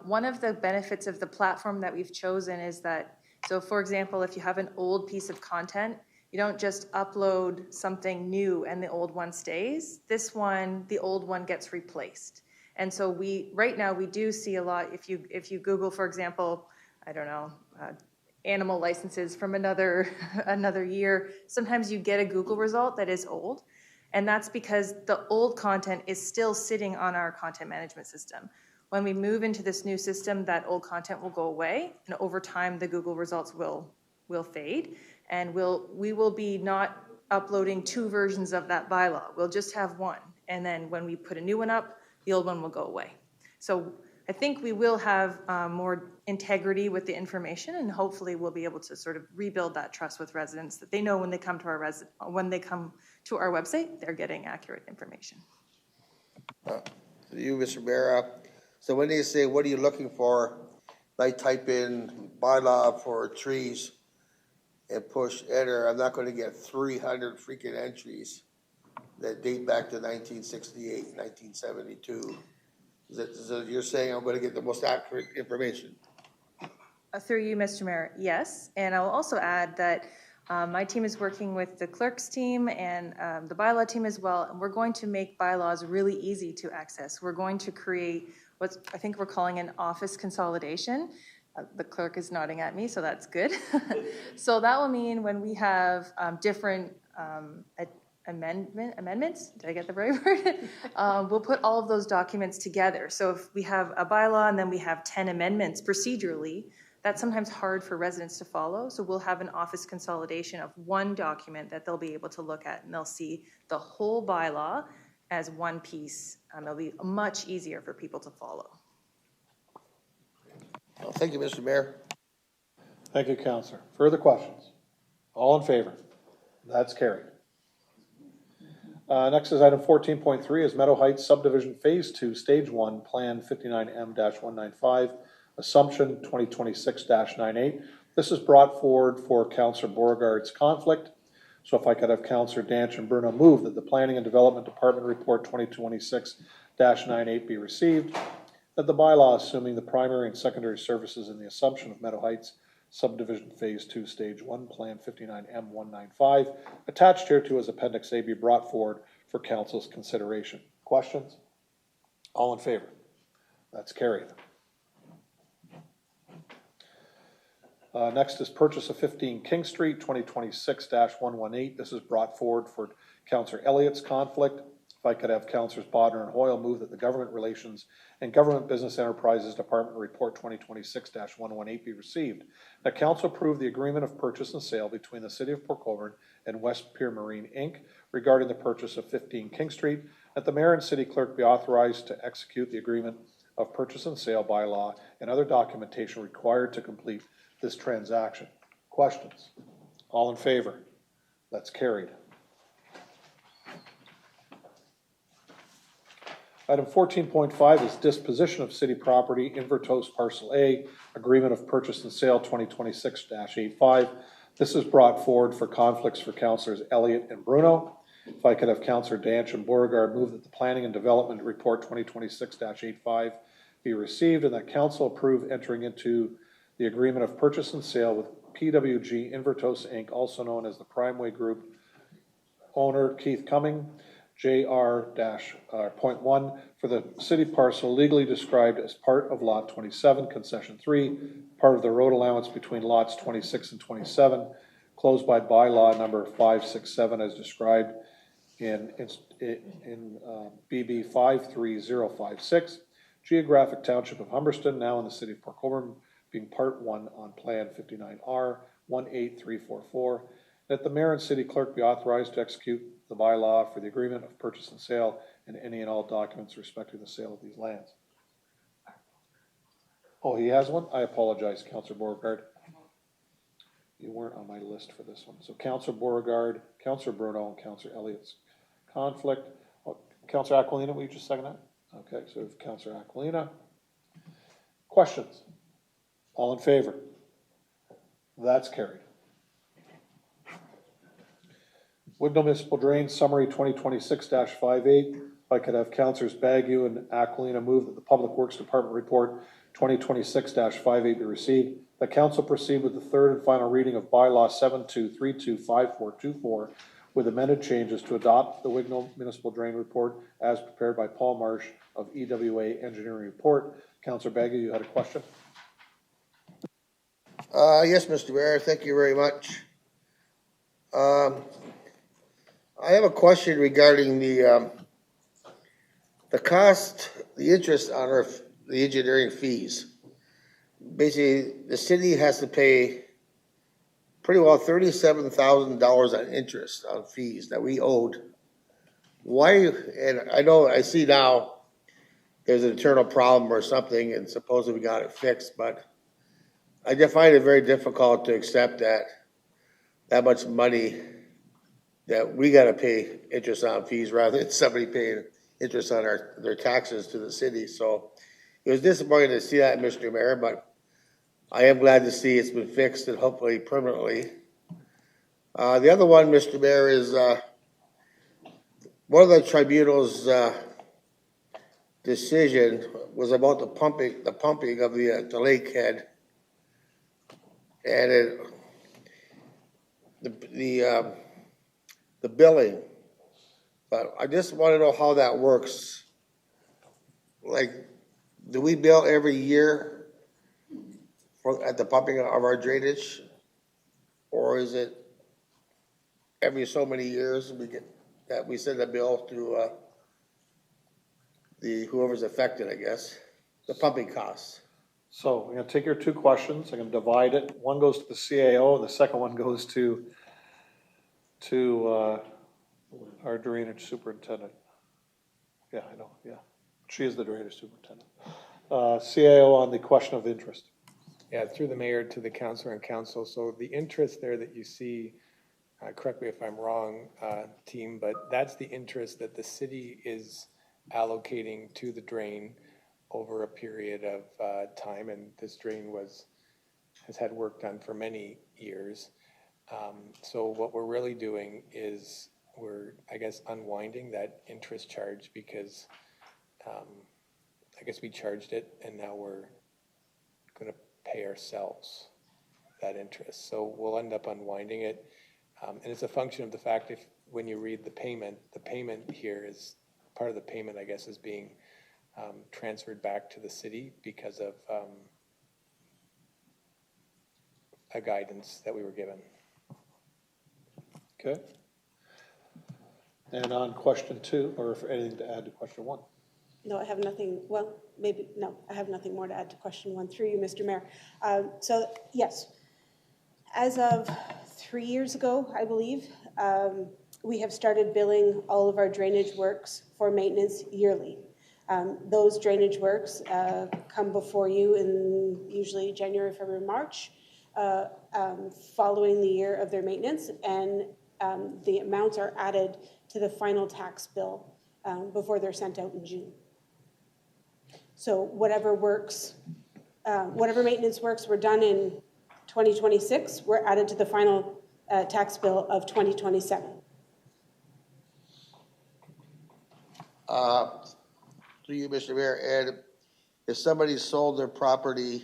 One of the benefits of the platform that we've chosen is that, so for example, if you have an old piece of content, you don't just upload something new and the old one stays. This one, the old one gets replaced. And so right now we do see a lot, if you Google, for example, I don't know, animal licenses from another year, sometimes you get a Google result that is old. And that's because the old content is still sitting on our content management system. When we move into this new system, that old content will go away, and over time the Google results will fade, and we will be not uploading 2 versions of that bylaw. We'll just have one, and then when we put a new one up, the old one will go away. So I think we will have more integrity with the information, and hopefully we'll be able to sort of rebuild that trust with residents, that they know when they come to our website, they're getting accurate information. You, Mr. Mayor, so when they say, what are you looking for? I type in bylaw for trees and push enter. I'm not going to get 300 freaking entries that date back to 1968, 1972. So you're saying I'm going to get the most accurate information? Through you, Mr. Mayor, yes. And I'll also add that my team is working with the clerk's team and the bylaw team as well, and we're going to make bylaws really easy to access. We're going to create what I think we're calling an office consolidation. The clerk is nodding at me, so that's good. So that will mean when we have different amendments, did I get the right word? We'll put all of those documents together. So if we have a bylaw and then we have 10 amendments procedurally, that's sometimes hard for residents to follow. So we'll have an office consolidation of one document that they'll be able to look at, and they'll see the whole bylaw as one piece. It'll be much easier for people to follow. Well, thank you, Mr. Mayor. Thank you, Councillor. Further questions? All in favor? That's carried. Next is item 14.3 is Meadow Heights Subdivision Phase 2, Stage 1, Plan 59M-195, Assumption 2026-98. This is brought forward for Councillor Beauregard's conflict. So if I could have Councillor Danch and Bruno move that the Planning and Development Department Report 2026-98 be received. that the bylaw assuming the primary and secondary services in the assumption of Meadow Heights subdivision Phase 2, Stage 1, Plan 59M195, attached hereto as Appendix A, be brought forward for council's consideration. Questions? All in favor? That's carried. Next is purchase of 15 King Street, 2026-118. This is brought forward for Councillor Elliott's conflict. If I could have Councillors Bodner and Hoyle move that the Government Relations and Government Business Enterprises Department Report 2026-118 be received. That Council approve the agreement of purchase and sale between the City of Port Colborne and West Pier Marine, Inc. regarding the purchase of 15 King Street. That the Mayor and City Clerk be authorized to execute the agreement of purchase and sale by law and other documentation required to complete this transaction. Questions? All in favor? That's carried. Item 14.5 is disposition of city property, Invertos Parcel A, agreement of purchase and sale 2026-85. This is brought forward for conflicts for Councillors Elliott and Bruno. If I could have Councillor Danch and Beauregard move that the Planning and Development Report 2026-85 be received and that Council approve entering into the agreement of purchase and sale with PWG Invertos Inc., also known as the Primeway Group, owner Keith Cumming, JR-.1 for the city parcel legally described as part of Lot 27, Concession 3, part of the road allowance between lots 26 and 27, closed by bylaw number 567 as described in BB 53056, geographic township of Humberston, now in the city of Port Colborne, being Part 1 on Plan 59R 18344, that the Mayor and City Clerk be authorized to execute the bylaw for the agreement of purchase and sale and any and all documents respecting the sale of these lands. Oh, he has one? I apologize, Councillor Beauregard. You weren't on my list for this one. So Councillor Beauregard, Councillor Bruno, and Councillor Elliott's conflict. Oh, Councillor Aquilina, will you just second that? Okay, so we have Councillor Aquilina. Questions? All in favor? That's carried. Woodville Municipal Drain Summary 2026-58. If I could have Councillors Bagu and Aquilina move that the Public Works Department Report 2026-58 be received. The Council proceed with the third and final reading of Bylaw 72325424 with amended changes to adopt the Wignall Municipal Drain Report as prepared by Paul Marsh of EWA Engineering Report. Councillor Bagu, you had a question? Yes, Mr. Mayor, thank you very much. I have a question regarding the cost, the interest on the engineering fees. Basically, the city has to pay pretty well $37,000 on interest on fees that we owed. Why? And I see now there's an internal problem or something, and supposedly we got it fixed, but I just find it very difficult to accept that much money that we got to pay interest on fees rather than somebody paying interest on their taxes to the city. So it was disappointing to see that, Mr. Mayor, but I am glad to see it's been fixed and hopefully permanently. The other one, Mr. Mayor, is one of the tribunal's decision was about the pumping of the lake head. And the billing, but I just want to know how that works. Like, do we bill every year at the pumping of our drainage, or is it every so many years we send a bill to whoever's affected, I guess, the pumping costs? So I'm going to take your two questions. I'm going to divide it. One goes to the CAO, and the second one goes to our drainage superintendent. Yeah, I know, yeah. She is the drainage superintendent. CAO on the question of interest. Yeah, through the mayor to the councilor and council. So the interest there that you see, correct me if I'm wrong, team, but that's the interest that the city is allocating to the drain over a period of time, and this drain has had work done for many years. So what we're really doing is we're, I guess, unwinding that interest charge because I guess we charged it, and now we're going to pay ourselves that interest. So we'll end up unwinding it. And it's a function of the fact if when you read the payment here is part of the payment, I guess, is being transferred back to the city because of a guidance that we were given. Okay. And on question 2, or if anything to add to question 1? No, I have nothing, well, maybe, no, I have nothing more to add to question 1 through you, Mr. Mayor. So, yes, as of 3 years ago, I believe, we have started billing all of our drainage works for maintenance yearly. Those drainage works come before you in usually January, February, March, following the year of their maintenance, and the amounts are added to the final tax bill before they're sent out in June. So whatever works, whatever maintenance works were done in 2026 were added to the final tax bill of 2027. To you, Mr. Mayor, and if somebody sold their property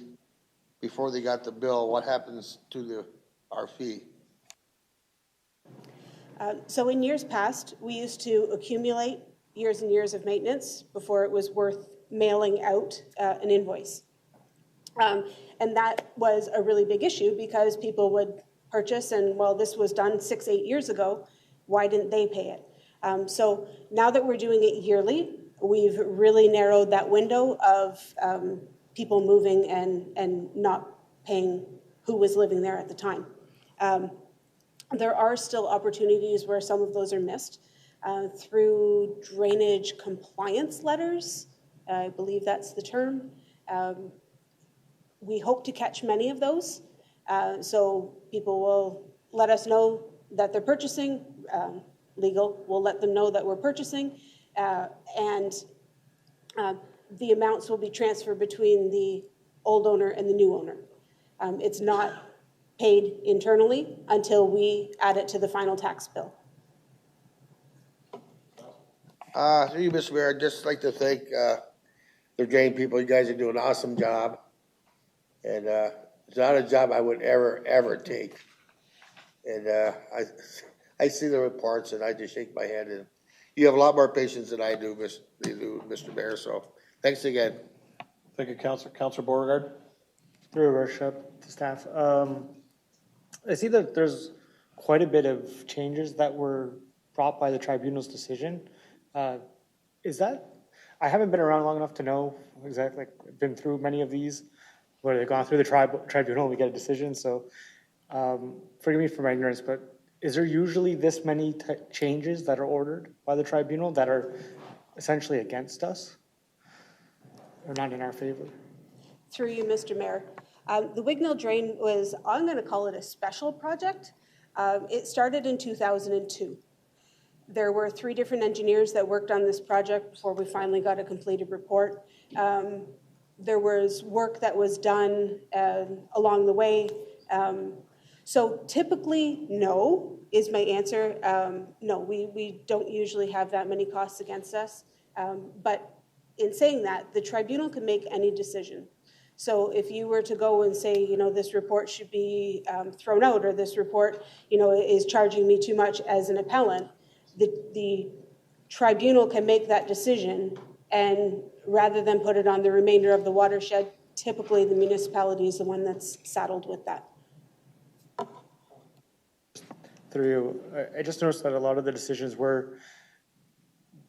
before they got the bill, what happens to our fee? So in years past, we used to accumulate years and years of maintenance before it was worth mailing out an invoice. And that was a really big issue because people would purchase and, well, this was done 6-8 years ago, why didn't they pay it? So now that we're doing it yearly, we've really narrowed that window of people moving and not paying who was living there at the time. There are still opportunities where some of those are missed through drainage compliance letters. I believe that's the term. We hope to catch many of those. So people will let us know that they're purchasing. Legal will let them know that we're purchasing. And the amounts will be transferred between the old owner and the new owner. It's not paid internally until we add it to the final tax bill. Through you, Mr. Mayor, I'd just like to thank the drain people. You guys are doing an awesome job. And it's not a job I would ever take. And I see the reports and I just shake my head. And you have a lot more patience than I do, Mr. Mayor. So thanks again. Thank you, Councilor. Councilor Beauregard? Through your worship, to staff. I see that there's quite a bit of changes that were brought by the tribunal's decision. Is that, I haven't been around long enough to know exactly, like, been through many of these, where they've gone through the tribunal and we get a decision. So forgive me for my ignorance, but is there usually this many changes that are ordered by the tribunal that are essentially against us or not in our favor? Through you, Mr. Mayor. The Wignall Drain was, I'm going to call it a special project. It started in 2002. There were 3 different engineers that worked on this project before we finally got a completed report. There was work that was done along the way. So typically, no, is my answer. No, we don't usually have that many costs against us. But in saying that, the tribunal can make any decision. So if you were to go and say, you know, this report should be thrown out, or this report, you know, is charging me too much as an appellant, the tribunal can make that decision, and rather than put it on the remainder of the watershed, typically the municipality is the one that's saddled with that. Through you, I just noticed that a lot of the decisions were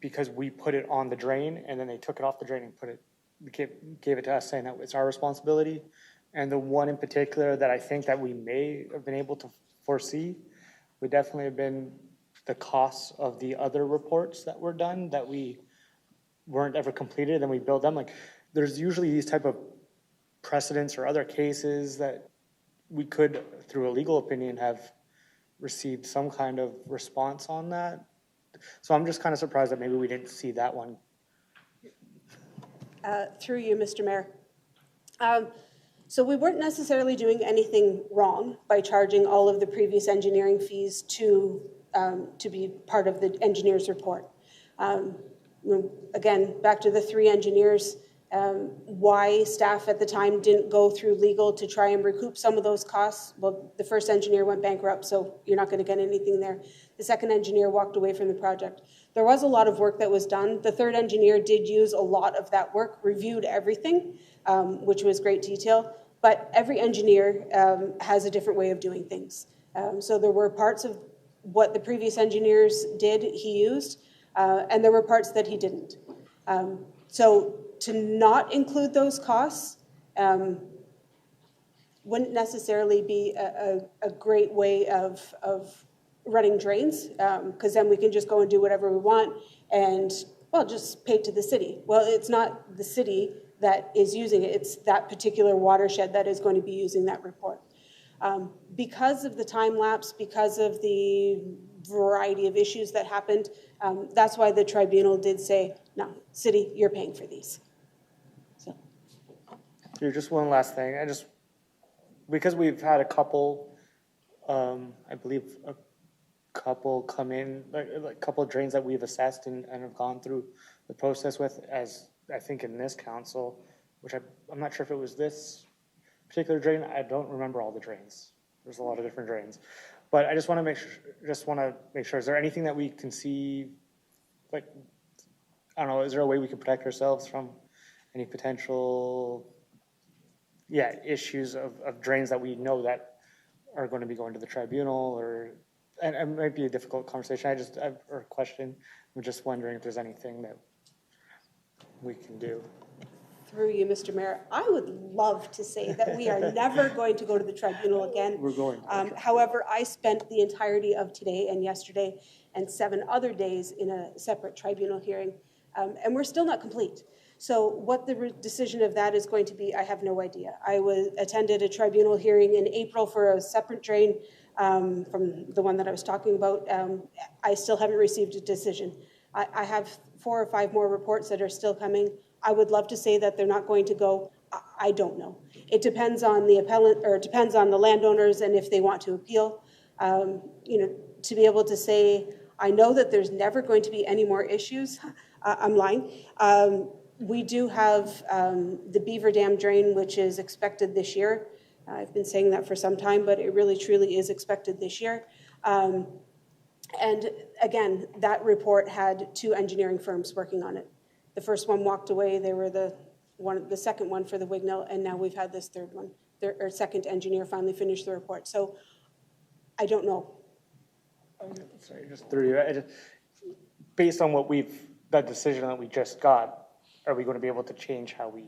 because we put it on the drain and then they took it off the drain and gave it to us, saying that it's our responsibility. And the one in particular that I think that we may have been able to foresee would definitely have been the costs of the other reports that were done that we weren't ever completed and we billed them. Like, there's usually these type of precedents or other cases that we could, through a legal opinion, have received some kind of response on that. So I'm just kind of surprised that maybe we didn't see that one. Through you, Mr. Mayor. So we weren't necessarily doing anything wrong by charging all of the previous engineering fees to be part of the engineer's report. Again, back to the 3 engineers, Why staff at the time didn't go through legal to try and recoup some of those costs. Well, the first engineer went bankrupt, so you're not going to get anything there. The second engineer walked away from the project. There was a lot of work that was done. The third engineer did use a lot of that work, reviewed everything, which was great detail. But every engineer has a different way of doing things. So there were parts of what the previous engineers did, he used, and there were parts that he didn't. So to not include those costs wouldn't necessarily be a great way of running drains, because then we can just go and do whatever we want and, well, just pay to the city. Well, it's not the city that is using it, it's that particular watershed that is going to be using that report. Because of the time lapse, because of the variety of issues that happened, that's why the tribunal did say, no, city, you're paying for these. So. Here, just one last thing. Because we've had a couple, I believe a couple come in, like a couple of drains that we've assessed and have gone through the process with, as I think in this council, which I'm not sure if it was this particular drain. I don't remember all the drains. There's a lot of different drains, but I just want to make sure. Is there anything that we can see, like, I don't know, is there a way we can protect ourselves from any potential, issues of drains that we know that are going to be going to the tribunal, and it might be a difficult conversation. Or a question. I'm just wondering if there's anything that we can do. Through you, Mr. Mayor, I would love to say that we are never going to go to the tribunal again. We're going. However, I spent the entirety of today and yesterday and 7 other days in a separate tribunal hearing, and we're still not complete. So what the decision of that is going to be, I have no idea. I attended a tribunal hearing in April for a separate drain from the one that I was talking about. I still haven't received a decision. I have 4 or 5 more reports that are still coming. I would love to say that they're not going to go. I don't know. It depends on the appellant, or it depends on the landowners and if they want to appeal. To be able to say, I know that there's never going to be any more issues, I'm lying. We do have the Beaver Dam drain, which is expected this year. I've been saying that for some time, but it really truly is expected this year. And again, that report had 2 engineering firms working on it. The first one walked away. They were the second one for the Wignell, and now we've had this third one. Our second engineer finally finished the report. So I don't know. Sorry, just through you. Based on that decision that we just got, are we going to be able to change how we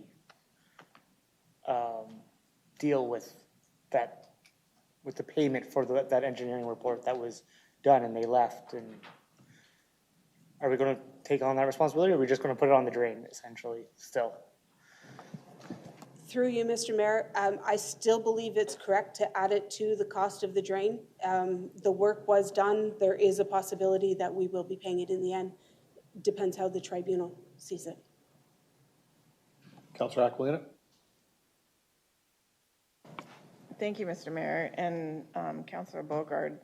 deal with that, with the payment for that engineering report that was done and they left? And are we going to take on that responsibility, or are we just going to put it on the drain, essentially, still? Through you, Mr. Mayor, I still believe it's correct to add it to the cost of the drain. The work was done. There is a possibility that we will be paying it in the end. Depends how the tribunal sees it. Councillor Aquilina? Thank you, Mr. Mayor. And Councillor Bogard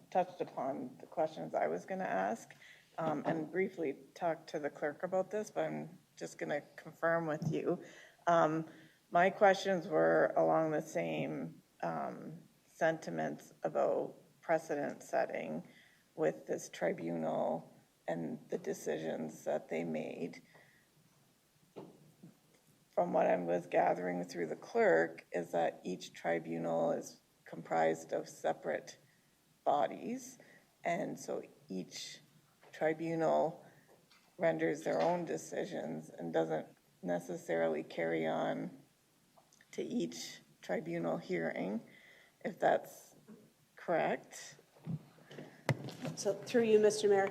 touched upon the questions I was going to ask and briefly talked to the clerk about this, but I'm just going to confirm with you. My questions were along the same sentiments about precedent setting with this tribunal and the decisions that they made. From what I was gathering through the clerk is that each tribunal is comprised of separate bodies, and so each tribunal renders their own decisions and doesn't necessarily carry on to each tribunal hearing, if that's correct. So through you, Mr. Mayor,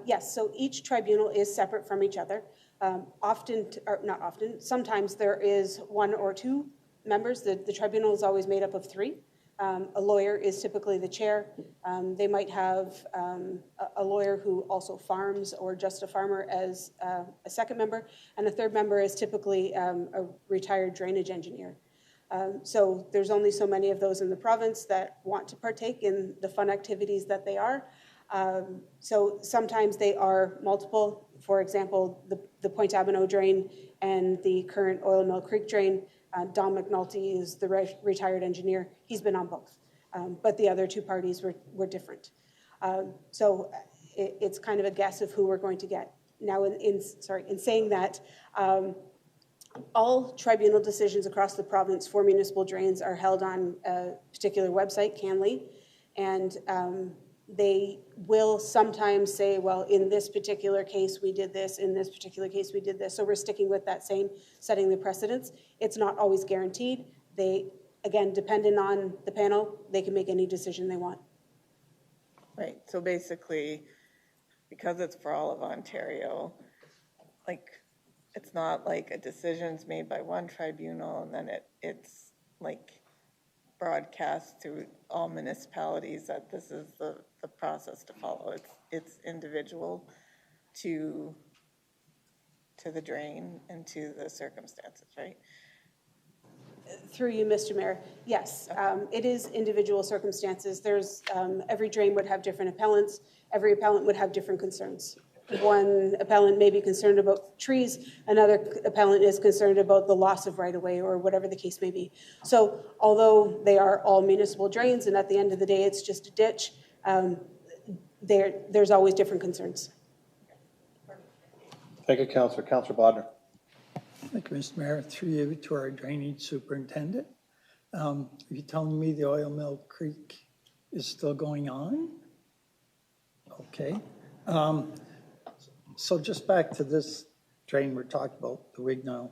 yes, so each tribunal is separate from each other. Sometimes there is 1 or 2 members. The tribunal is always made up of 3. A lawyer is typically the chair. They might have a lawyer who also farms, or just a farmer, as a second member. And a third member is typically a retired drainage engineer. So there's only so many of those in the province that want to partake in the fun activities that they are. So sometimes they are multiple. For example, the Point Abino drain and the current Oil Mill Creek drain. Don McNulty is the retired engineer. He's been on both. But the other two parties were different. So it's kind of a guess of who we're going to get. Now, in saying that, all tribunal decisions across the province for municipal drains are held on a particular website, CanLI, and they will sometimes say, well, in this particular case we did this, in this particular case we did this, so we're sticking with that same, setting the precedents. It's not always guaranteed. They, again, depending on the panel, they can make any decision they want. Right, so basically, because it's for all of Ontario, like, it's not like a decision's made by one tribunal and then it's like broadcast to all municipalities that this is the process to follow. It's individual to the drain and to the circumstances, right? Through you, Mr. Mayor, yes, it is individual circumstances. There's, every drain would have different appellants. Every appellant would have different concerns. One appellant may be concerned about trees, another appellant is concerned about the loss of right-of-way or whatever the case may be. So although they are all municipal drains and at the end of the day it's just a ditch, there's always different concerns. Thank you, Councillor. Councillor Bodnar. Thank you, Mr. Mayor. Through you to our drainage superintendent. Are you telling me the Oil Mill Creek is still going on? Okay. So just back to this drain we're talking about, the Wignell.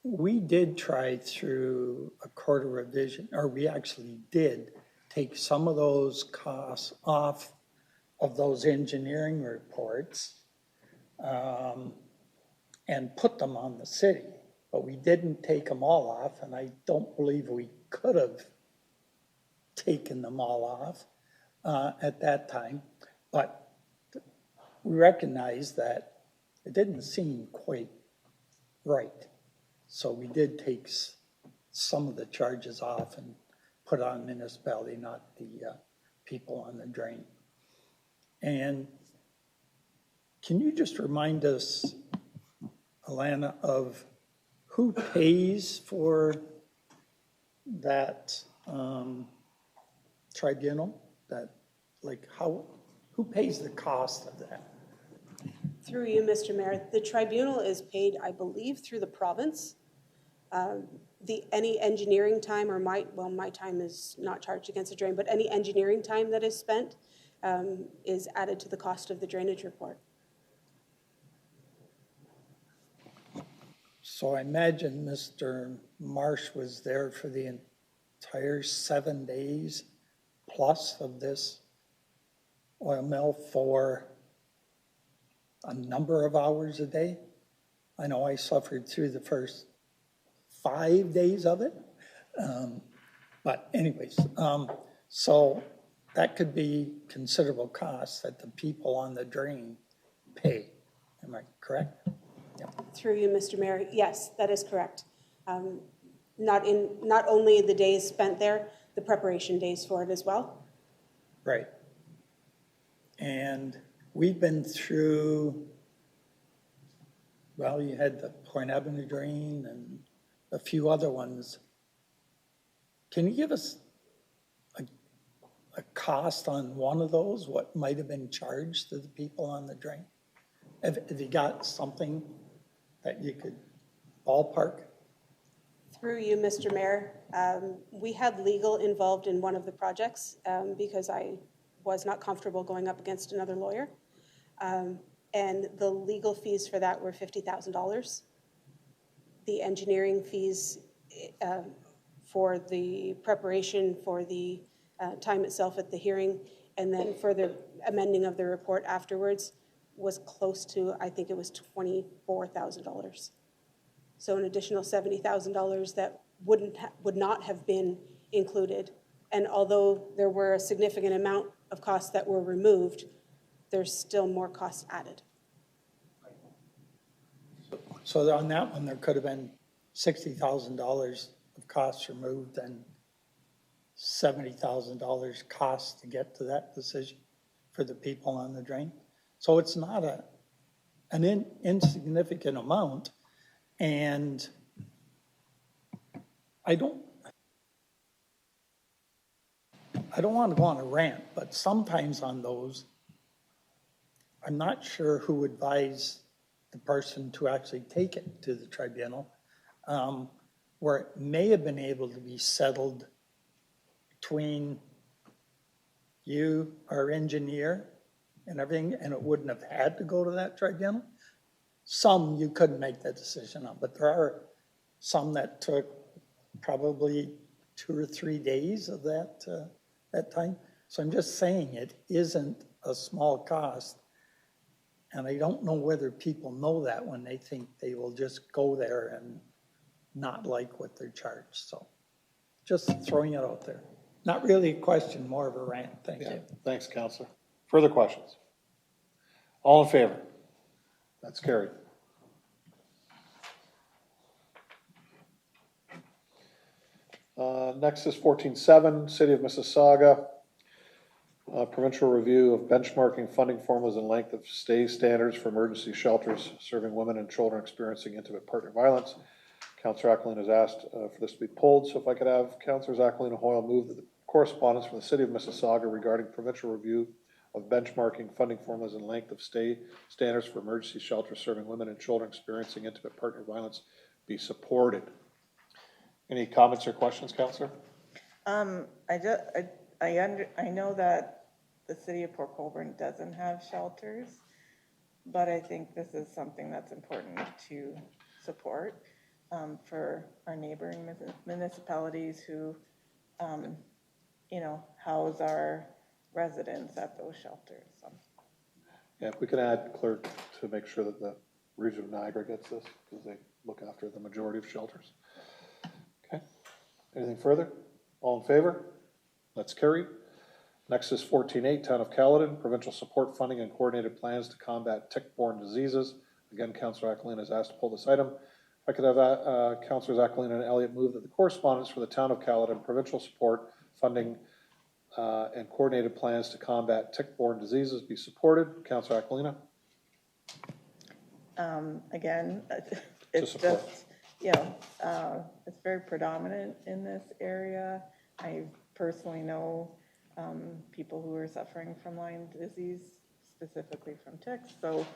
We did try through a quarter revision, or we actually did take some of those costs off of those engineering reports and put them on the city, but we didn't take them all off, and I don't believe we could have taken them all off at that time. But we recognized that it didn't seem quite right. So we did take some of the charges off and put on municipality, not the people on the drain. And can you just remind us, Alana, of who pays for that tribunal? That, like, who pays the cost of that? Through you, Mr. Mayor, the tribunal is paid, I believe, through the province. Any engineering time or my time is not charged against the drain, but any engineering time that is spent is added to the cost of the drainage report. So I imagine Mr. Marsh was there for the entire 7 days plus of this oil mill for a number of hours a day. I know I suffered through the first 5 days of it. But anyways, so that could be considerable costs that the people on the drain pay. Am I correct? Yeah. Through you, Mr. Mayor, yes, that is correct. Not only the days spent there, the preparation days for it as well. Right. And we've been through, well, you had the Point Avenue drain and a few other ones. Can you give us a cost on one of those? What might have been charged to the people on the drain? Have you got something that you could ballpark? Through you, Mr. Mayor, we had legal involved in one of the projects because I was not comfortable going up against another lawyer. And the legal fees for that were $50,000. The engineering fees for the preparation for the time itself at the hearing and then further amending of the report afterwards was close to, I think it was $24,000. So an additional $70,000 that would not have been included. And although there were a significant amount of costs that were removed, there's still more costs added. So on that one, there could have been $60,000 of costs removed and $70,000 cost to get to that decision for the people on the drain. So it's not an insignificant amount. And I don't want to go on a rant, but sometimes on those, I'm not sure who advised the person to actually take it to the tribunal, where it may have been able to be settled between you, our engineer, and everything, and it wouldn't have had to go to that tribunal. Some you couldn't make that decision on, but there are some that took probably 2 or 3 days of that time. So I'm just saying it isn't a small cost. And I don't know whether people know that when they think they will just go there and not like what they're charged. So just throwing it out there. Not really a question, more of a rant. Thank you. Thanks, Counselor. Further questions? All in favor? That's carried. Next is 14.7, City of Mississauga. Provincial review of benchmarking funding formulas and length of stay standards for emergency shelters serving women and children experiencing intimate partner violence. Councillor Aquilina has asked for this to be pulled, so if I could have Councillors Aquilina Hoyle move that the correspondence from the City of Mississauga regarding provincial review of benchmarking funding formulas and length of stay standards for emergency shelters serving women and children experiencing intimate partner violence be supported. Any comments or questions, Councillor? I know that the city of Port Colborne doesn't have shelters, but I think this is something that's important to support for our neighboring municipalities who, house our residents at those shelters. So. Yeah, if we can add clerk to make sure that the region of Niagara gets this, because they look after the majority of shelters. Okay. Anything further? All in favor? That's carried. Next is 14.8, Town of Caledon, provincial support funding and coordinated plans to combat tick-borne diseases. Again, Councillor Aquilina has asked to pull this item. If I could have Councillors Aquilina and Elliott move that the correspondence for the Town of Caledon, provincial support funding and coordinated plans to combat tick-borne diseases be supported. Councillor Aquilina? Again, it's just, it's very predominant in this area. I personally know people who are suffering from Lyme disease, specifically from ticks. So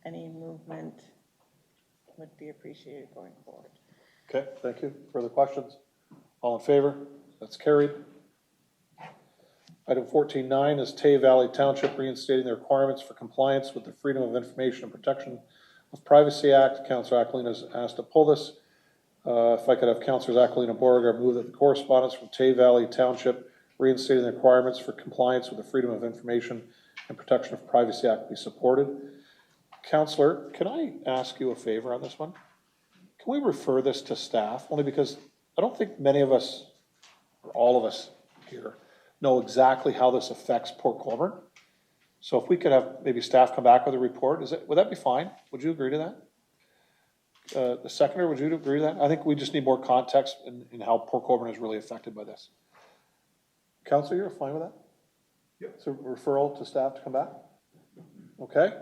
any movement would be appreciated going forward. Okay, thank you. Further questions? All in favor? That's carried. Item 14.9 is Tay Valley Township reinstating the requirements for compliance with the Freedom of Information and Protection of Privacy Act. Councillor Aquilina has asked to pull this. If I could have Councillors Aquilina and Beauregard move that the correspondence from Tay Valley Township reinstating the requirements for compliance with the Freedom of Information and Protection of Privacy Act be supported. Councillor, can I ask you a favor on this one? Can we refer this to staff? Only because I don't think many of us, or all of us here, know exactly how this affects Port Colborne. So if we could have maybe staff come back with a report, would that be fine? Would you agree to that? The seconder, would you agree to that? I think we just need more context in how Port Colborne is really affected by this. Councillor, you're fine with that? Yep. So referral to staff to come back? Okay.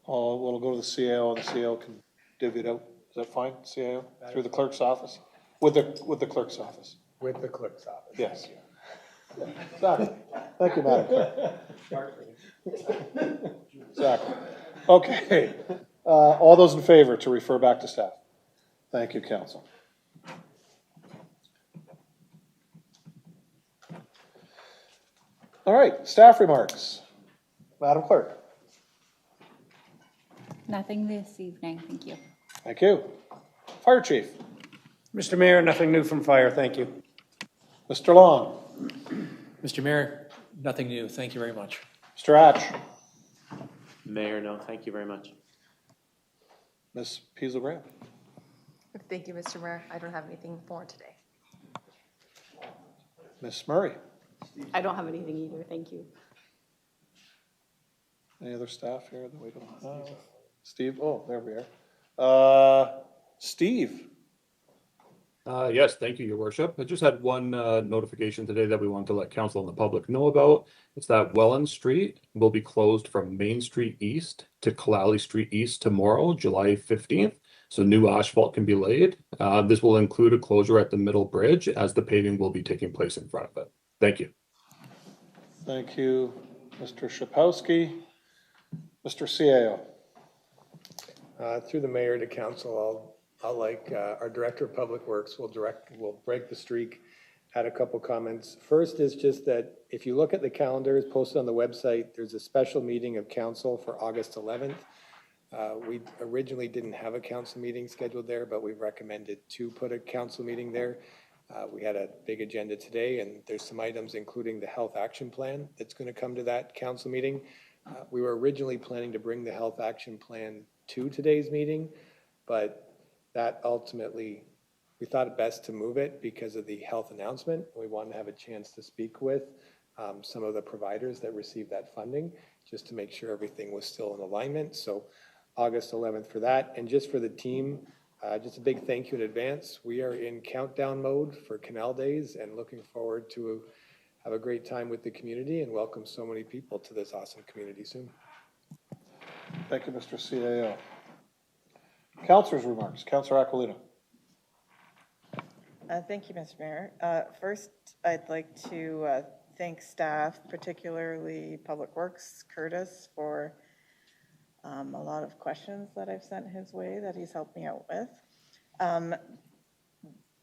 We'll go to the CAO, and the CAO can divvy it out. Is that fine, CAO? Through the clerk's office? With the clerk's office? With the clerk's office. Yes. Exactly. Thank you, Madam Clerk. Exactly. Okay. All those in favor to refer back to staff? Thank you, Council. All right, staff remarks. Madam Clerk. Nothing this evening, thank you. Thank you. Fire Chief. Mr. Mayor, nothing new from fire, thank you. Mr. Long. Mr. Mayor, nothing new, thank you very much. Mr. Hatch. Mayor, no, thank you very much. Ms. Piezel-Graham. Thank you, Mr. Mayor. I don't have anything more today. Ms. Murray. I don't have anything either, thank you. Any other staff here that we don't have? Steve, oh, there we are. Steve. Yes, thank you, Your Worship. I just had one notification today that we wanted to let council and the public know about. It's that Welland Street will be closed from Main Street East to Clally Street East tomorrow, July 15th. So new asphalt can be laid. This will include a closure at the middle bridge as the paving will be taking place in front of it. Thank you. Thank you, Mr. Shapowski. Mr. CAO. Through the mayor to council, I'll like our director of public works will break the streak, add a couple comments. First is just that if you look at the calendar, it's posted on the website, there's a special meeting of council for August 11th. We originally didn't have a council meeting scheduled there, but we recommended to put a council meeting there. We had a big agenda today, and there's some items, including the health action plan, that's going to come to that council meeting. We were originally planning to bring the health action plan to today's meeting, but that ultimately, we thought it best to move it because of the health announcement. We wanted to have a chance to speak with some of the providers that received that funding, just to make sure everything was still in alignment. So August 11th for that. And just for the team, just a big thank you in advance. We are in countdown mode for Canal Days and looking forward to have a great time with the community and welcome so many people to this awesome community soon. Thank you, Mr. CAO. Councilor's remarks. Councilor Aquilino. Thank you, Mr. Mayor. First, I'd like to thank staff, particularly Public Works, Curtis, for a lot of questions that I've sent his way that he's helped me out with.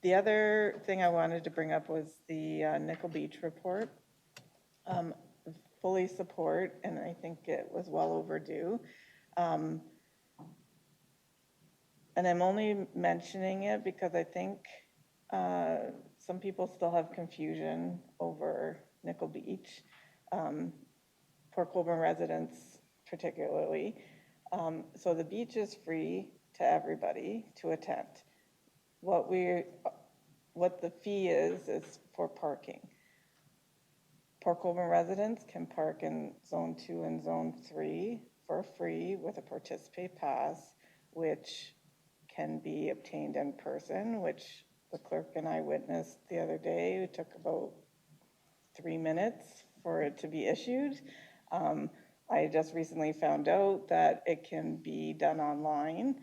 The other thing I wanted to bring up was the Nickel Beach report. Fully support, and I think it was well overdue. And I'm only mentioning it because I think some people still have confusion over Nickel Beach, Port Colborne residents particularly. So the beach is free to everybody to attend. What the fee is for parking. Port Colborne residents can park in Zone 2 and Zone 3 for free with a participate pass, which can be obtained in person, which the clerk and I witnessed the other day. It took about 3 minutes for it to be issued. I just recently found out that it can be done online.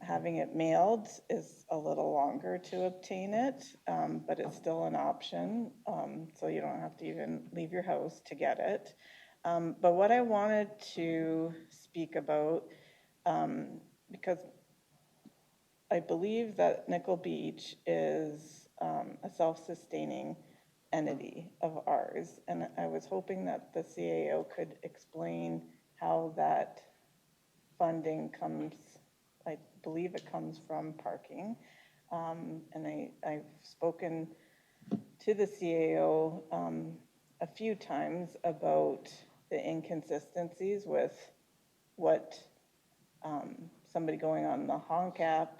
Having it mailed is a little longer to obtain it, but it's still an option, so you don't have to even leave your house to get it. But what I wanted to speak about, because I believe that Nickel Beach is a self-sustaining entity of ours, and I was hoping that the CAO could explain how that funding comes. I believe it comes from parking, and I've spoken to the CAO a few times about the inconsistencies with what somebody going on the honk app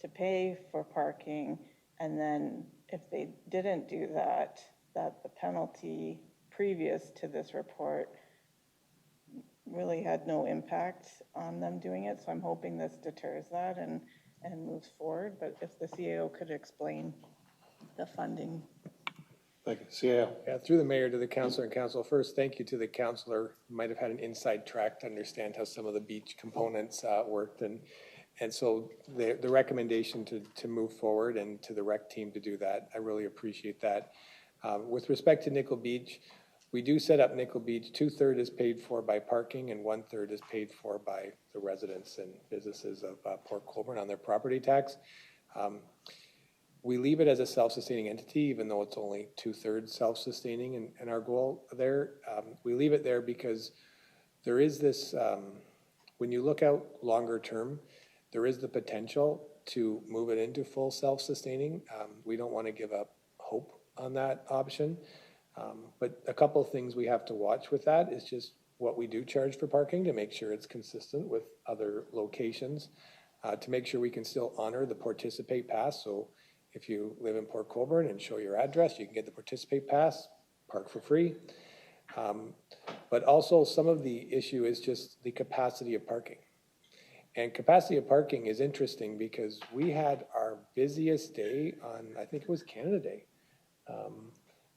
to pay for parking, and then if they didn't do that, that the penalty previous to this report really had no impact on them doing it. So I'm hoping this deters that and moves forward. But if the CAO could explain the funding. Thank you. CAO. Yeah, through the mayor to the councilor and council. First, thank you to the councilor who might have had an inside track to understand how some of the beach components worked. And so the recommendation to move forward and to the rec team to do that, I really appreciate that. With respect to Nickel Beach, we do set up Nickel Beach. 2/3 is paid for by parking and 1/3 is paid for by the residents and businesses of Port Colborne on their property tax. We leave it as a self-sustaining entity, even though it's only 2/3 self-sustaining. And our goal there, we leave it there because there is this, when you look out longer term, there is the potential to move it into full self-sustaining. We don't want to give up hope on that option. But a couple of things we have to watch with that is just what we do charge for parking to make sure it's consistent with other locations, to make sure we can still honor the participate pass. So if you live in Port Colborne and show your address, you can get the participate pass, park for free. But also some of the issue is just the capacity of parking. And capacity of parking is interesting because we had our busiest day on, I think it was Canada Day.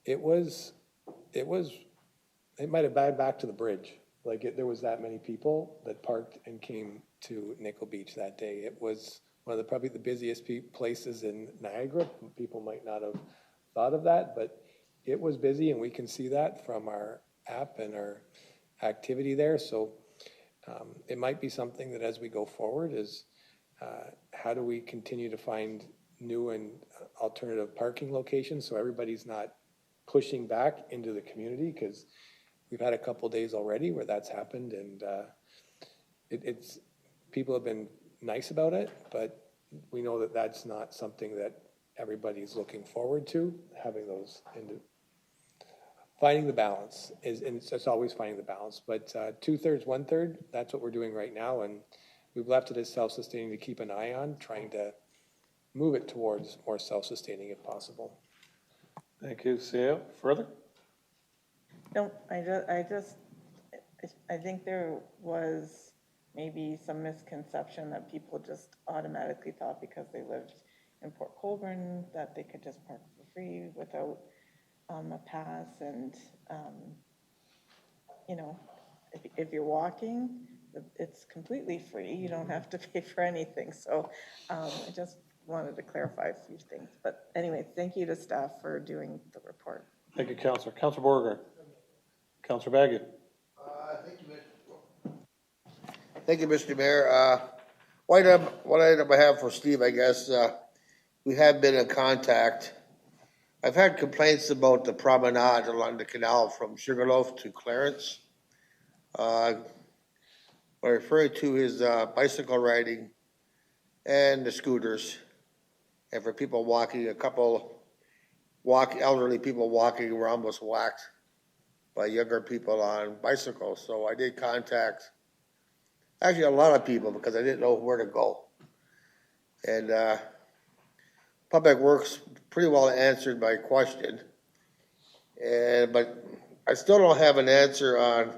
It might have been back to the bridge. Like there was that many people that parked and came to Nickel Beach that day. It was one of probably the busiest places in Niagara. People might not have thought of that, but it was busy, and we can see that from our app and our activity there. So it might be something that as we go forward is how do we continue to find new and alternative parking locations so everybody's not pushing back into the community, because we've had a couple days already where that's happened, and it's people have been nice about it, but we know that that's not something that everybody's looking forward to, having those finding the balance is, and it's always finding the balance, but 2/3, 1/3, that's what we're doing right now, and we've left it as self-sustaining to keep an eye on, trying to move it towards more self-sustaining if possible. Thank you. Sia, further? No, I think there was maybe some misconception that people just automatically thought because they lived in Port Colborne that they could just park for free without a pass. And, you know, if you're walking, it's completely free. You don't have to pay for anything. So I just wanted to clarify a few things. But anyway, thank you to staff for doing the report. Thank you, Councillor. Councillor Borger. Councillor Baggett. Thank you, Mr. Mayor. What item I have for Steve, I guess, we have been in contact. I've had complaints about the promenade along the canal from Sugarloaf to Clarence. I'm referring to his bicycle riding and the scooters. And for people walking, a couple elderly people walking were almost whacked by younger people on bicycles. So I did contact actually a lot of people because I didn't know where to go. And Public Works pretty well answered my question. But I still don't have an answer on,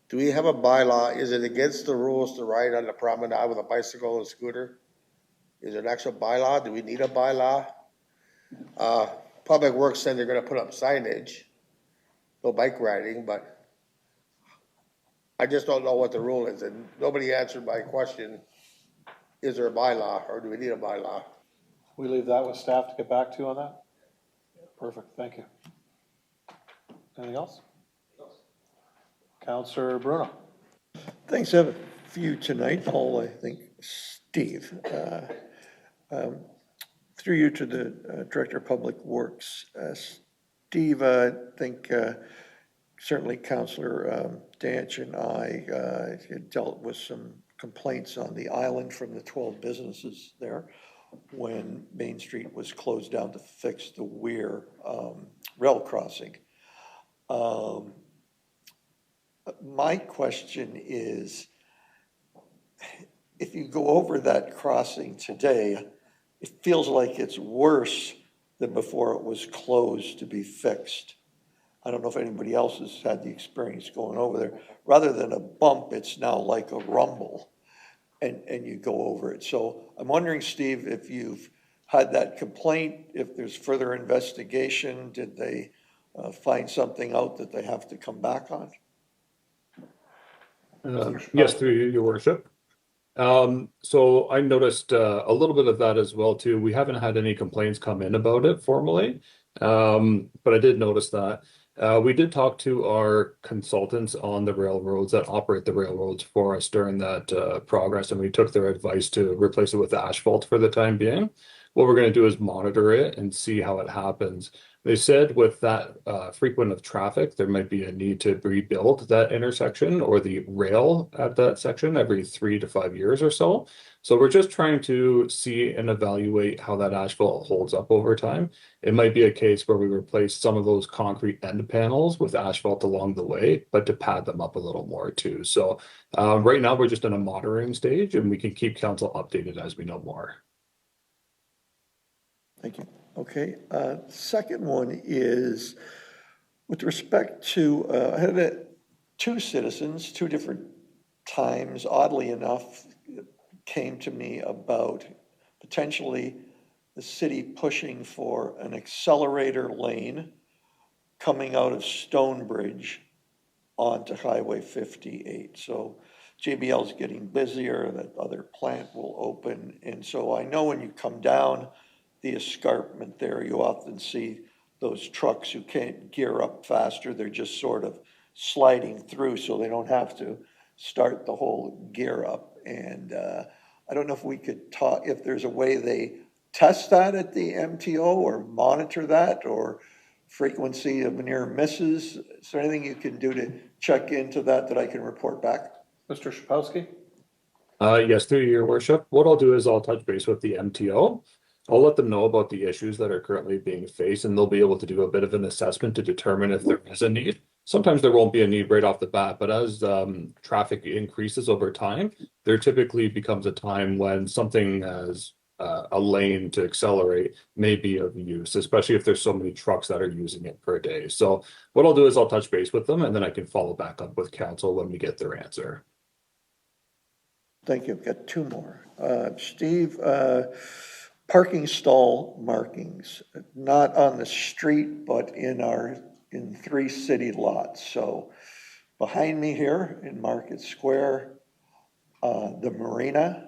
do we have a bylaw? Is it against the rules to ride on the promenade with a bicycle and scooter? Is there an actual bylaw? Do we need a bylaw? Public Works said they're going to put up signage, no bike riding, but I just don't know what the rule is. And nobody answered my question, is there a bylaw or do we need a bylaw? We leave that with staff to get back to you on that? Perfect, thank you. Anything else? Councillor Bruno. Thanks. I have a few tonight. I think Steve, through you to the Director of Public Works. Steve, I think certainly Councillor Danch and I had dealt with some complaints on the island from the 12 businesses there when Main Street was closed down to fix the Weir rail crossing. My question is, if you go over that crossing today, it feels like it's worse than before it was closed to be fixed. I don't know if anybody else has had the experience going over there. Rather than a bump, it's now like a rumble, and you go over it. So I'm wondering, Steve, if you've had that complaint, if there's further investigation, did they find something out that they have to come back on? Yes, through you, Your Worship. So I noticed a little bit of that as well too. We haven't had any complaints come in about it formally, but I did notice that. We did talk to our consultants on the railroads that operate the railroads for us during that progress, and we took their advice to replace it with asphalt for the time being. What we're going to do is monitor it and see how it happens. They said with that frequent of traffic, there might be a need to rebuild that intersection or the rail at that section every 3 to 5 years or so. So we're just trying to see and evaluate how that asphalt holds up over time. It might be a case where we replace some of those concrete end panels with asphalt along the way, but to pad them up a little more too. So right now we're just in a monitoring stage, and we can keep council updated as we know more. Thank you. Okay. Second one is with respect to, I had two citizens, two different times, oddly enough, came to me about potentially the city pushing for an accelerator lane coming out of Stonebridge onto Highway 58. So JBL's getting busier, that other plant will open. And so I know when you come down the escarpment there, you often see those trucks who can't gear up faster. They're just sort of sliding through so they don't have to start the whole gear up. And I don't know if we could talk, if there's a way they test that at the MTO or monitor that, or frequency of near misses. Is there anything you can do to check into that I can report back? Mr. Shapowski? Yes, through your worship. What I'll do is I'll touch base with the MTO. I'll let them know about the issues that are currently being faced, and they'll be able to do a bit of an assessment to determine if there is a need. Sometimes there won't be a need right off the bat, but as traffic increases over time, there typically becomes a time when something as a lane to accelerate may be of use, especially if there's so many trucks that are using it per day. So what I'll do is I'll touch base with them, and then I can follow back up with council when we get their answer. Thank you. I've got two more. Steve, parking stall markings, not on the street, but in 3 city lots. So behind me here in Market Square, the marina,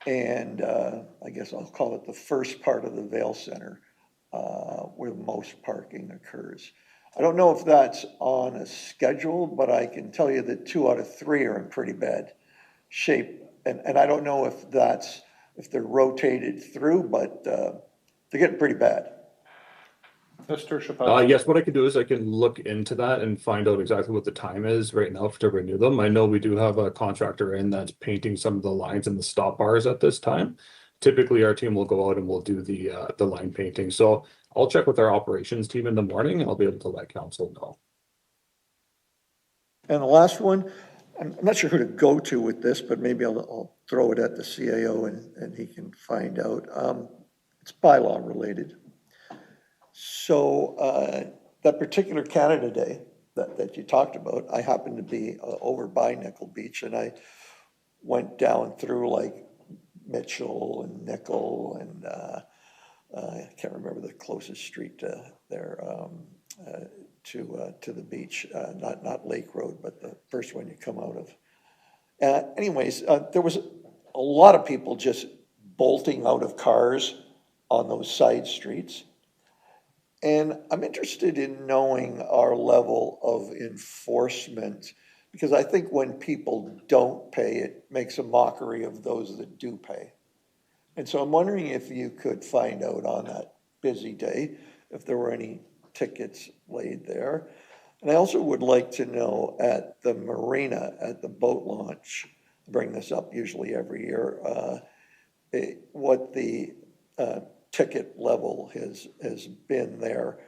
and I guess I'll call it the first part of the Vail Center, where most parking occurs. I don't know if that's on a schedule, but I can tell you that 2 out of 3 are in pretty bad shape. And I don't know if they're rotated through, but they're getting pretty bad. Mr. Shapowski? Yes, what I can do is I can look into that and find out exactly what the time is right now to renew them. I know we do have a contractor in that's painting some of the lines and the stop bars at this time. Typically, our team will go out and we'll do the line painting. So I'll check with our operations team in the morning and I'll be able to let council know. And the last one, I'm not sure who to go to with this, but maybe I'll throw it at the CAO and he can find out. It's bylaw related. So that particular Canada Day that you talked about, I happened to be over by Nickel Beach, and I went down through like Mitchell and Nickel, and I can't remember the closest street there to the beach, not Lake Road, but the first one you come out of. Anyways, there was a lot of people just bolting out of cars on those side streets. And I'm interested in knowing our level of enforcement, because I think when people don't pay, it makes a mockery of those that do pay. And so I'm wondering if you could find out on that busy day if there were any tickets laid there. And I also would like to know at the marina, at the boat launch, I bring this up usually every year, what the ticket level has been there.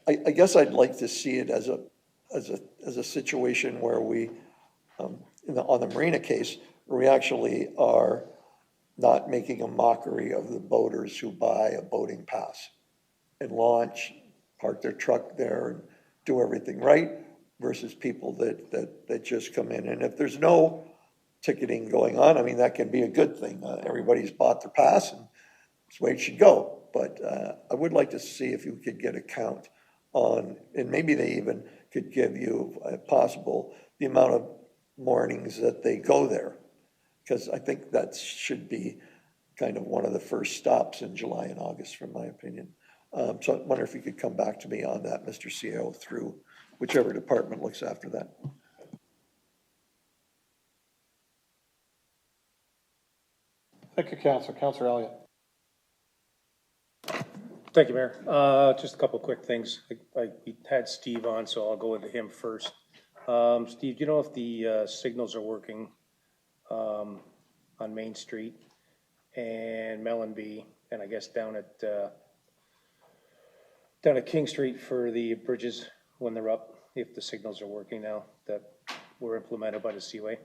I guess I'd like to see it as a situation where we, on the marina case, where we actually are not making a mockery of the boaters who buy a boating pass and launch, park their truck there and do everything right, versus people that just come in. And if there's no ticketing going on, I mean, that can be a good thing. Everybody's bought their pass and that's the way it should go. But I would like to see if you could get a count on, and maybe they even could give you, if possible, the amount of mornings that they go there. Because I think that should be kind of one of the first stops in July and August, from my opinion. So I wonder if you could come back to me on that, Mr. CEO, through whichever department looks after that. Thank you, Councilor. Councilor Elliott. Thank you, Mayor. Just a couple of quick things. We had Steve on, so I'll go into him first. Steve, do you know if the signals are working on Main Street and Mellenby, and I guess down at King Street for the bridges when they're up, if the signals are working now that were implemented by the Seaway?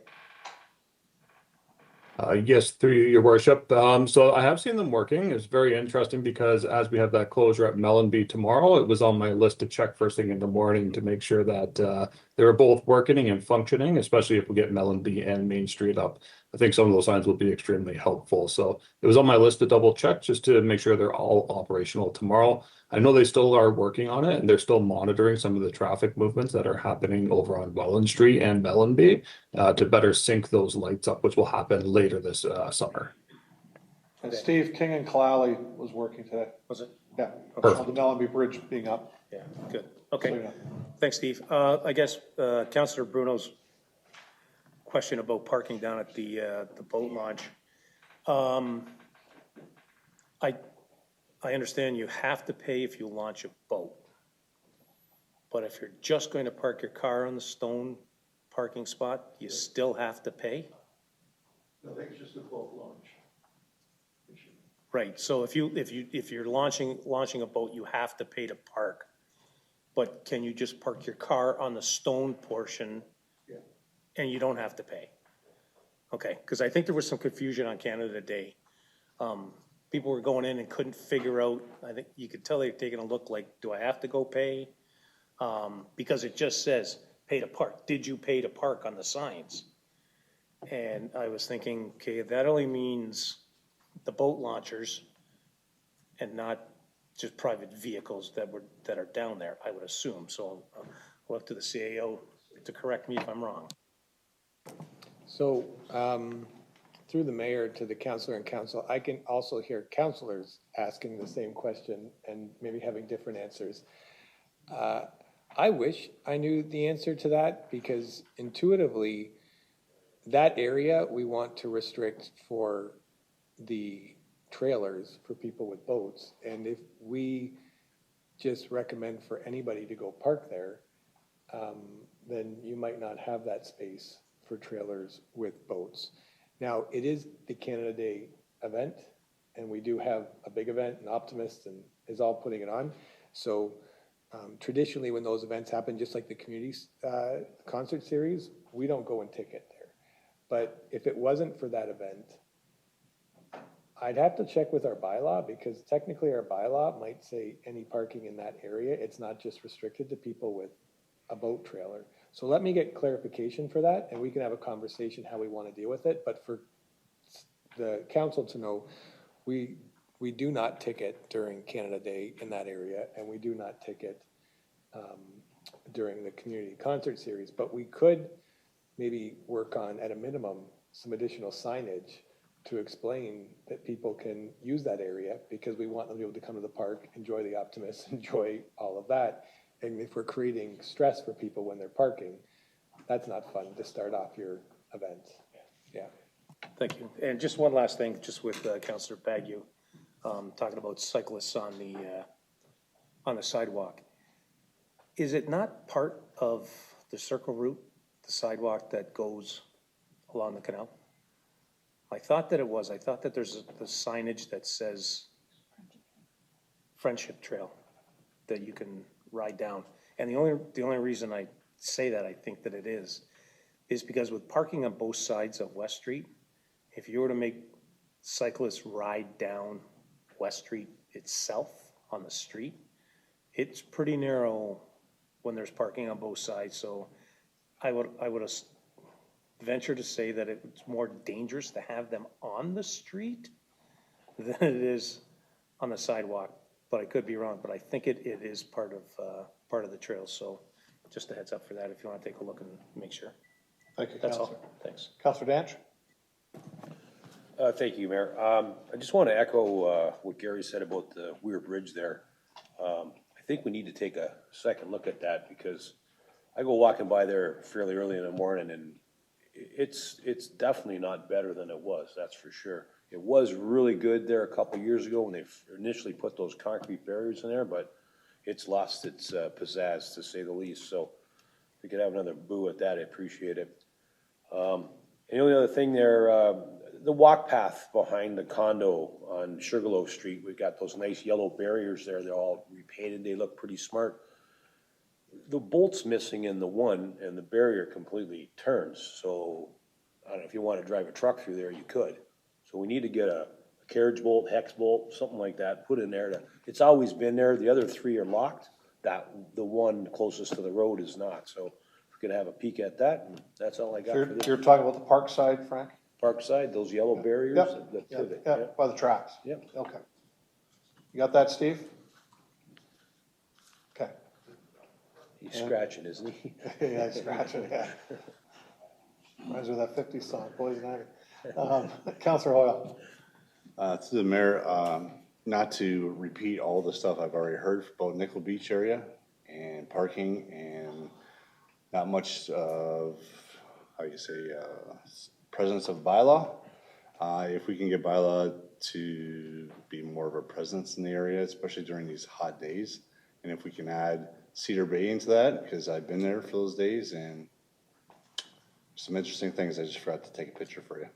Yes, through your worship. So I have seen them working. It's very interesting because as we have that closure at Mellenby tomorrow, it was on my list to check first thing in the morning to make sure that they were both working and functioning, especially if we get Mellenby and Main Street up. I think some of those signs will be extremely helpful. So it was on my list to double check just to make sure they're all operational tomorrow. I know they still are working on it and they're still monitoring some of the traffic movements that are happening over on Welland Street and Mellenby to better sync those lights up, which will happen later this summer. And Steve, King and Kalali was working today. Was it? Yeah, Okay. on the Mellenby Bridge being up. Yeah, good. Okay. So, yeah. Thanks, Steve. I guess Councillor Bruno's question about parking down at the boat launch. I understand you have to pay if you launch a boat. But if you're just going to park your car on the stone parking spot, you still have to pay? I think it's just a boat launch. Right, so if you're launching a boat, you have to pay to park. But can you just park your car on the stone portion and you don't have to pay? Okay, because I think there was some confusion on Canada Day. People were going in and couldn't figure out, I think you could tell they were taking a look like, do I have to go pay? Because it just says pay to park. Did you pay to park on the signs? And I was thinking, okay, that only means the boat launchers and not just private vehicles that are down there, I would assume. So I'll look to the CAO to correct me if I'm wrong. So, through the mayor to the councillor and council, I can also hear councillors asking the same question and maybe having different answers. I wish I knew the answer to that because intuitively, that area we want to restrict for the trailers for people with boats. And if we just recommend for anybody to go park there, then you might not have that space for trailers with boats. Now, it is the Canada Day event, and we do have a big event, and Optimist and is all putting it on. So traditionally when those events happen, just like the community concert series, we don't go and ticket there. But if it wasn't for that event, I'd have to check with our bylaw because technically our bylaw might say any parking in that area. It's not just restricted to people with a boat trailer. So let me get clarification for that and we can have a conversation how we want to deal with it. But for the council to know, we do not ticket during Canada Day in that area and we do not ticket during the community concert series. But we could maybe work on, at a minimum, some additional signage to explain that people can use that area because we want them to be able to come to the park, enjoy the Optimists, enjoy all of that. And if we're creating stress for people when they're parking, that's not fun to start off your event. Yeah. Thank you. And just one last thing, just with Councillor Bagu, talking about cyclists on the sidewalk. Is it not part of the circle route, the sidewalk that goes along the canal? I thought that it was. I thought that there's the signage that says Friendship Trail that you can ride down. And the only reason I say that I think that it is because with parking on both sides of West Street, if you were to make cyclists ride down West Street itself on the street, it's pretty narrow when there's parking on both sides. So I would venture to say that it's more dangerous to have them on the street than it is on the sidewalk. But I could be wrong, but I think it is part of the trail. So just a heads up for that if you want to take a look and make sure. Thank you, That's Councillor. all. Thanks. Councillor Danch? Thank you, Mayor. I just want to echo what Gary said about the Weir Bridge there. I think we need to take a second look at that because I go walking by there fairly early in the morning and it's definitely not better than it was, that's for sure. It was really good there a couple of years ago when they initially put those concrete barriers in there, but it's lost its pizzazz, to say the least. So if we could have another boo at that, I appreciate it. And the only other thing there, the walk path behind the condo on Sugarloaf Street, we've got those nice yellow barriers there. They're all repainted. They look pretty smart. The bolt's missing in the one, and the barrier completely turns. So I don't know if you want to drive a truck through there, you could. So we need to get a carriage bolt, hex bolt, something like that, put in there. It's always been there. The other three are locked. The one closest to the road is not. So if we could have a peek at that, and that's all I got for this. You're talking about the park side, Frank? Parkside, those yellow barriers? Yep, That's yep, it, yep, by the tracks. Yep. Okay. You got that, Steve? Okay. He's scratching, isn't he? Yeah, he's scratching, yeah. Reminds me of that 50s song, Poison Ivy. Councillor Hoyle. To the mayor, not to repeat all the stuff I've already heard about Nickel Beach area and parking and not much of, how you say, presence of bylaw. If we can get bylaw to be more of a presence in the area, especially during these hot days, and if we can add Cedar Bay into that, because I've been there for those days and some interesting things. I just forgot to take a picture for you.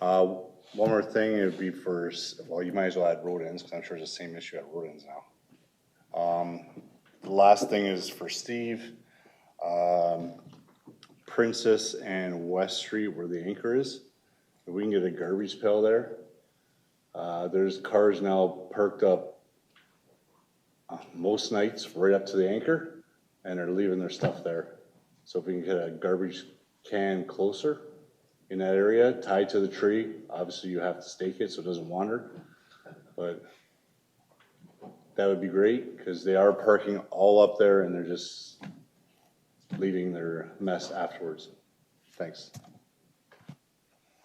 One more thing, it would be for, well, you might as well add road ends, because I'm sure it's the same issue at road ends now. The last thing is for Steve. Princess and West Street, where the anchor is, if we can get a garbage pail there. There's cars now parked up most nights right up to the anchor, and they're leaving their stuff there. So if we can get a garbage can closer in that area, tied to the tree, obviously you have to stake it so it doesn't wander, but that would be great, because they are parking all up there and they're just leaving their mess afterwards. Thanks.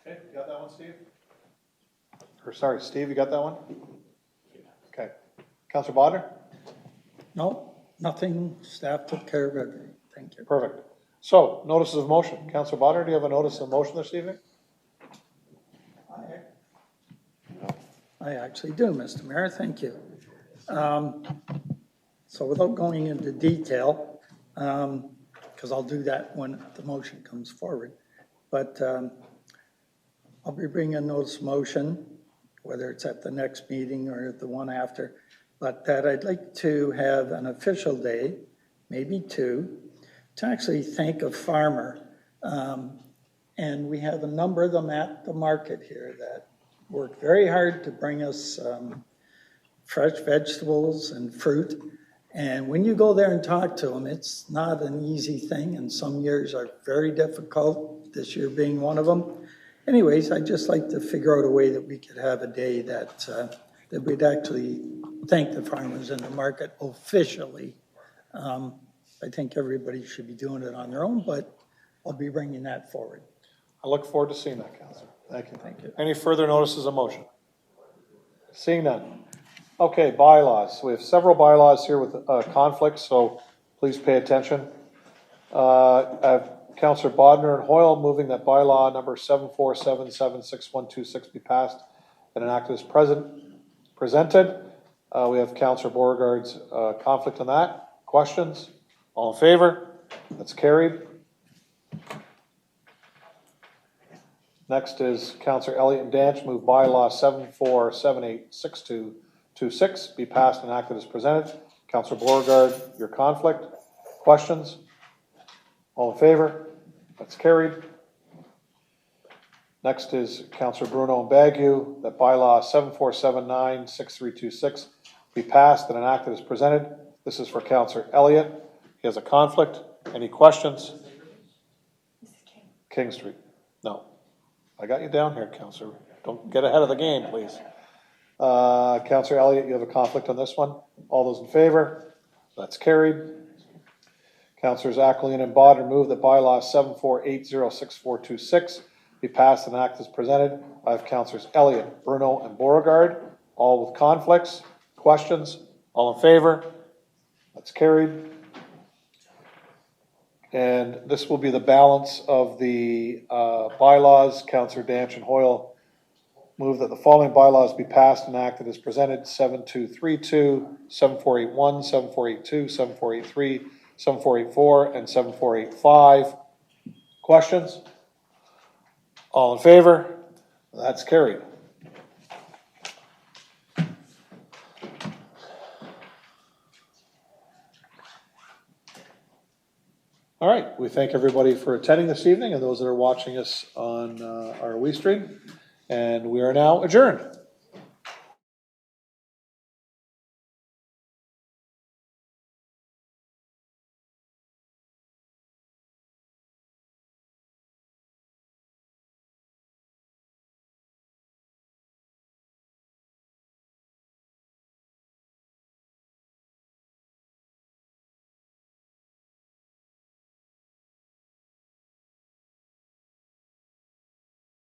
Okay, you got that one, Steve? Or sorry, Steve, you got that one? Okay. Councillor Bodnar? No, nothing. Staff took care of everything. Thank you. Perfect. So, notices of motion. Councillor Bodnar, do you have a notice of motion this evening? I actually do, Mr. Mayor. Thank you. So without going into detail, because I'll do that when the motion comes forward, but I'll be bringing a notice of motion, whether it's at the next meeting or the one after, but that I'd like to have an official day, maybe two, to actually thank a farmer. And we have a number of them at the market here that work very hard to bring us fresh vegetables and fruit. And when you go there and talk to them, it's not an easy thing, and some years are very difficult, this year being one of them. Anyways, I'd just like to figure out a way that we could have a day that that we'd actually thank the farmers in the market officially. I think everybody should be doing it on their own, but I'll be bringing that forward. I look forward to seeing that, Councillor. Thank you. Thank you. Any further notices of motion? Seeing none. Okay, bylaws. We have several bylaws here with conflicts, so please pay attention. I have Councillor Bodnar and Hoyle moving that bylaw number 747766126 be passed and enacted as presented. We have Councillor Beauregard's conflict on that. Questions? All in favor? That's carried. Next is Councillor Elliott and Danch move bylaw 74786226 be passed and acted as presented. Councillor Beauregard, your conflict. Questions? All in favor? That's carried. Next is Councillor Bruno and Bagu that bylaw 74796326 be passed and enacted as presented. This is for Councillor Elliott. He has a conflict. Any questions? King Street. No. I got you down here, Councillor. Don't get ahead of the game, please. Councillor Elliott, you have a conflict on this one. All those in favor? That's carried. Councillors Acklin and Bodnar move that bylaw 74806426 be passed and enacted as presented. I have Councillors Elliott, Bruno, and Beauregard, all with conflicts. Questions? All in favor? That's carried. And this will be the balance of the bylaws. Councillor Danch and Hoyle move that the following bylaws be passed and enacted as presented: 7232, 7481, 7482, 7483, 7484, and 7485. Questions? All in favor? That's carried. All right, we thank everybody for attending this evening and those that are watching us on our WeeStream, and we are now adjourned.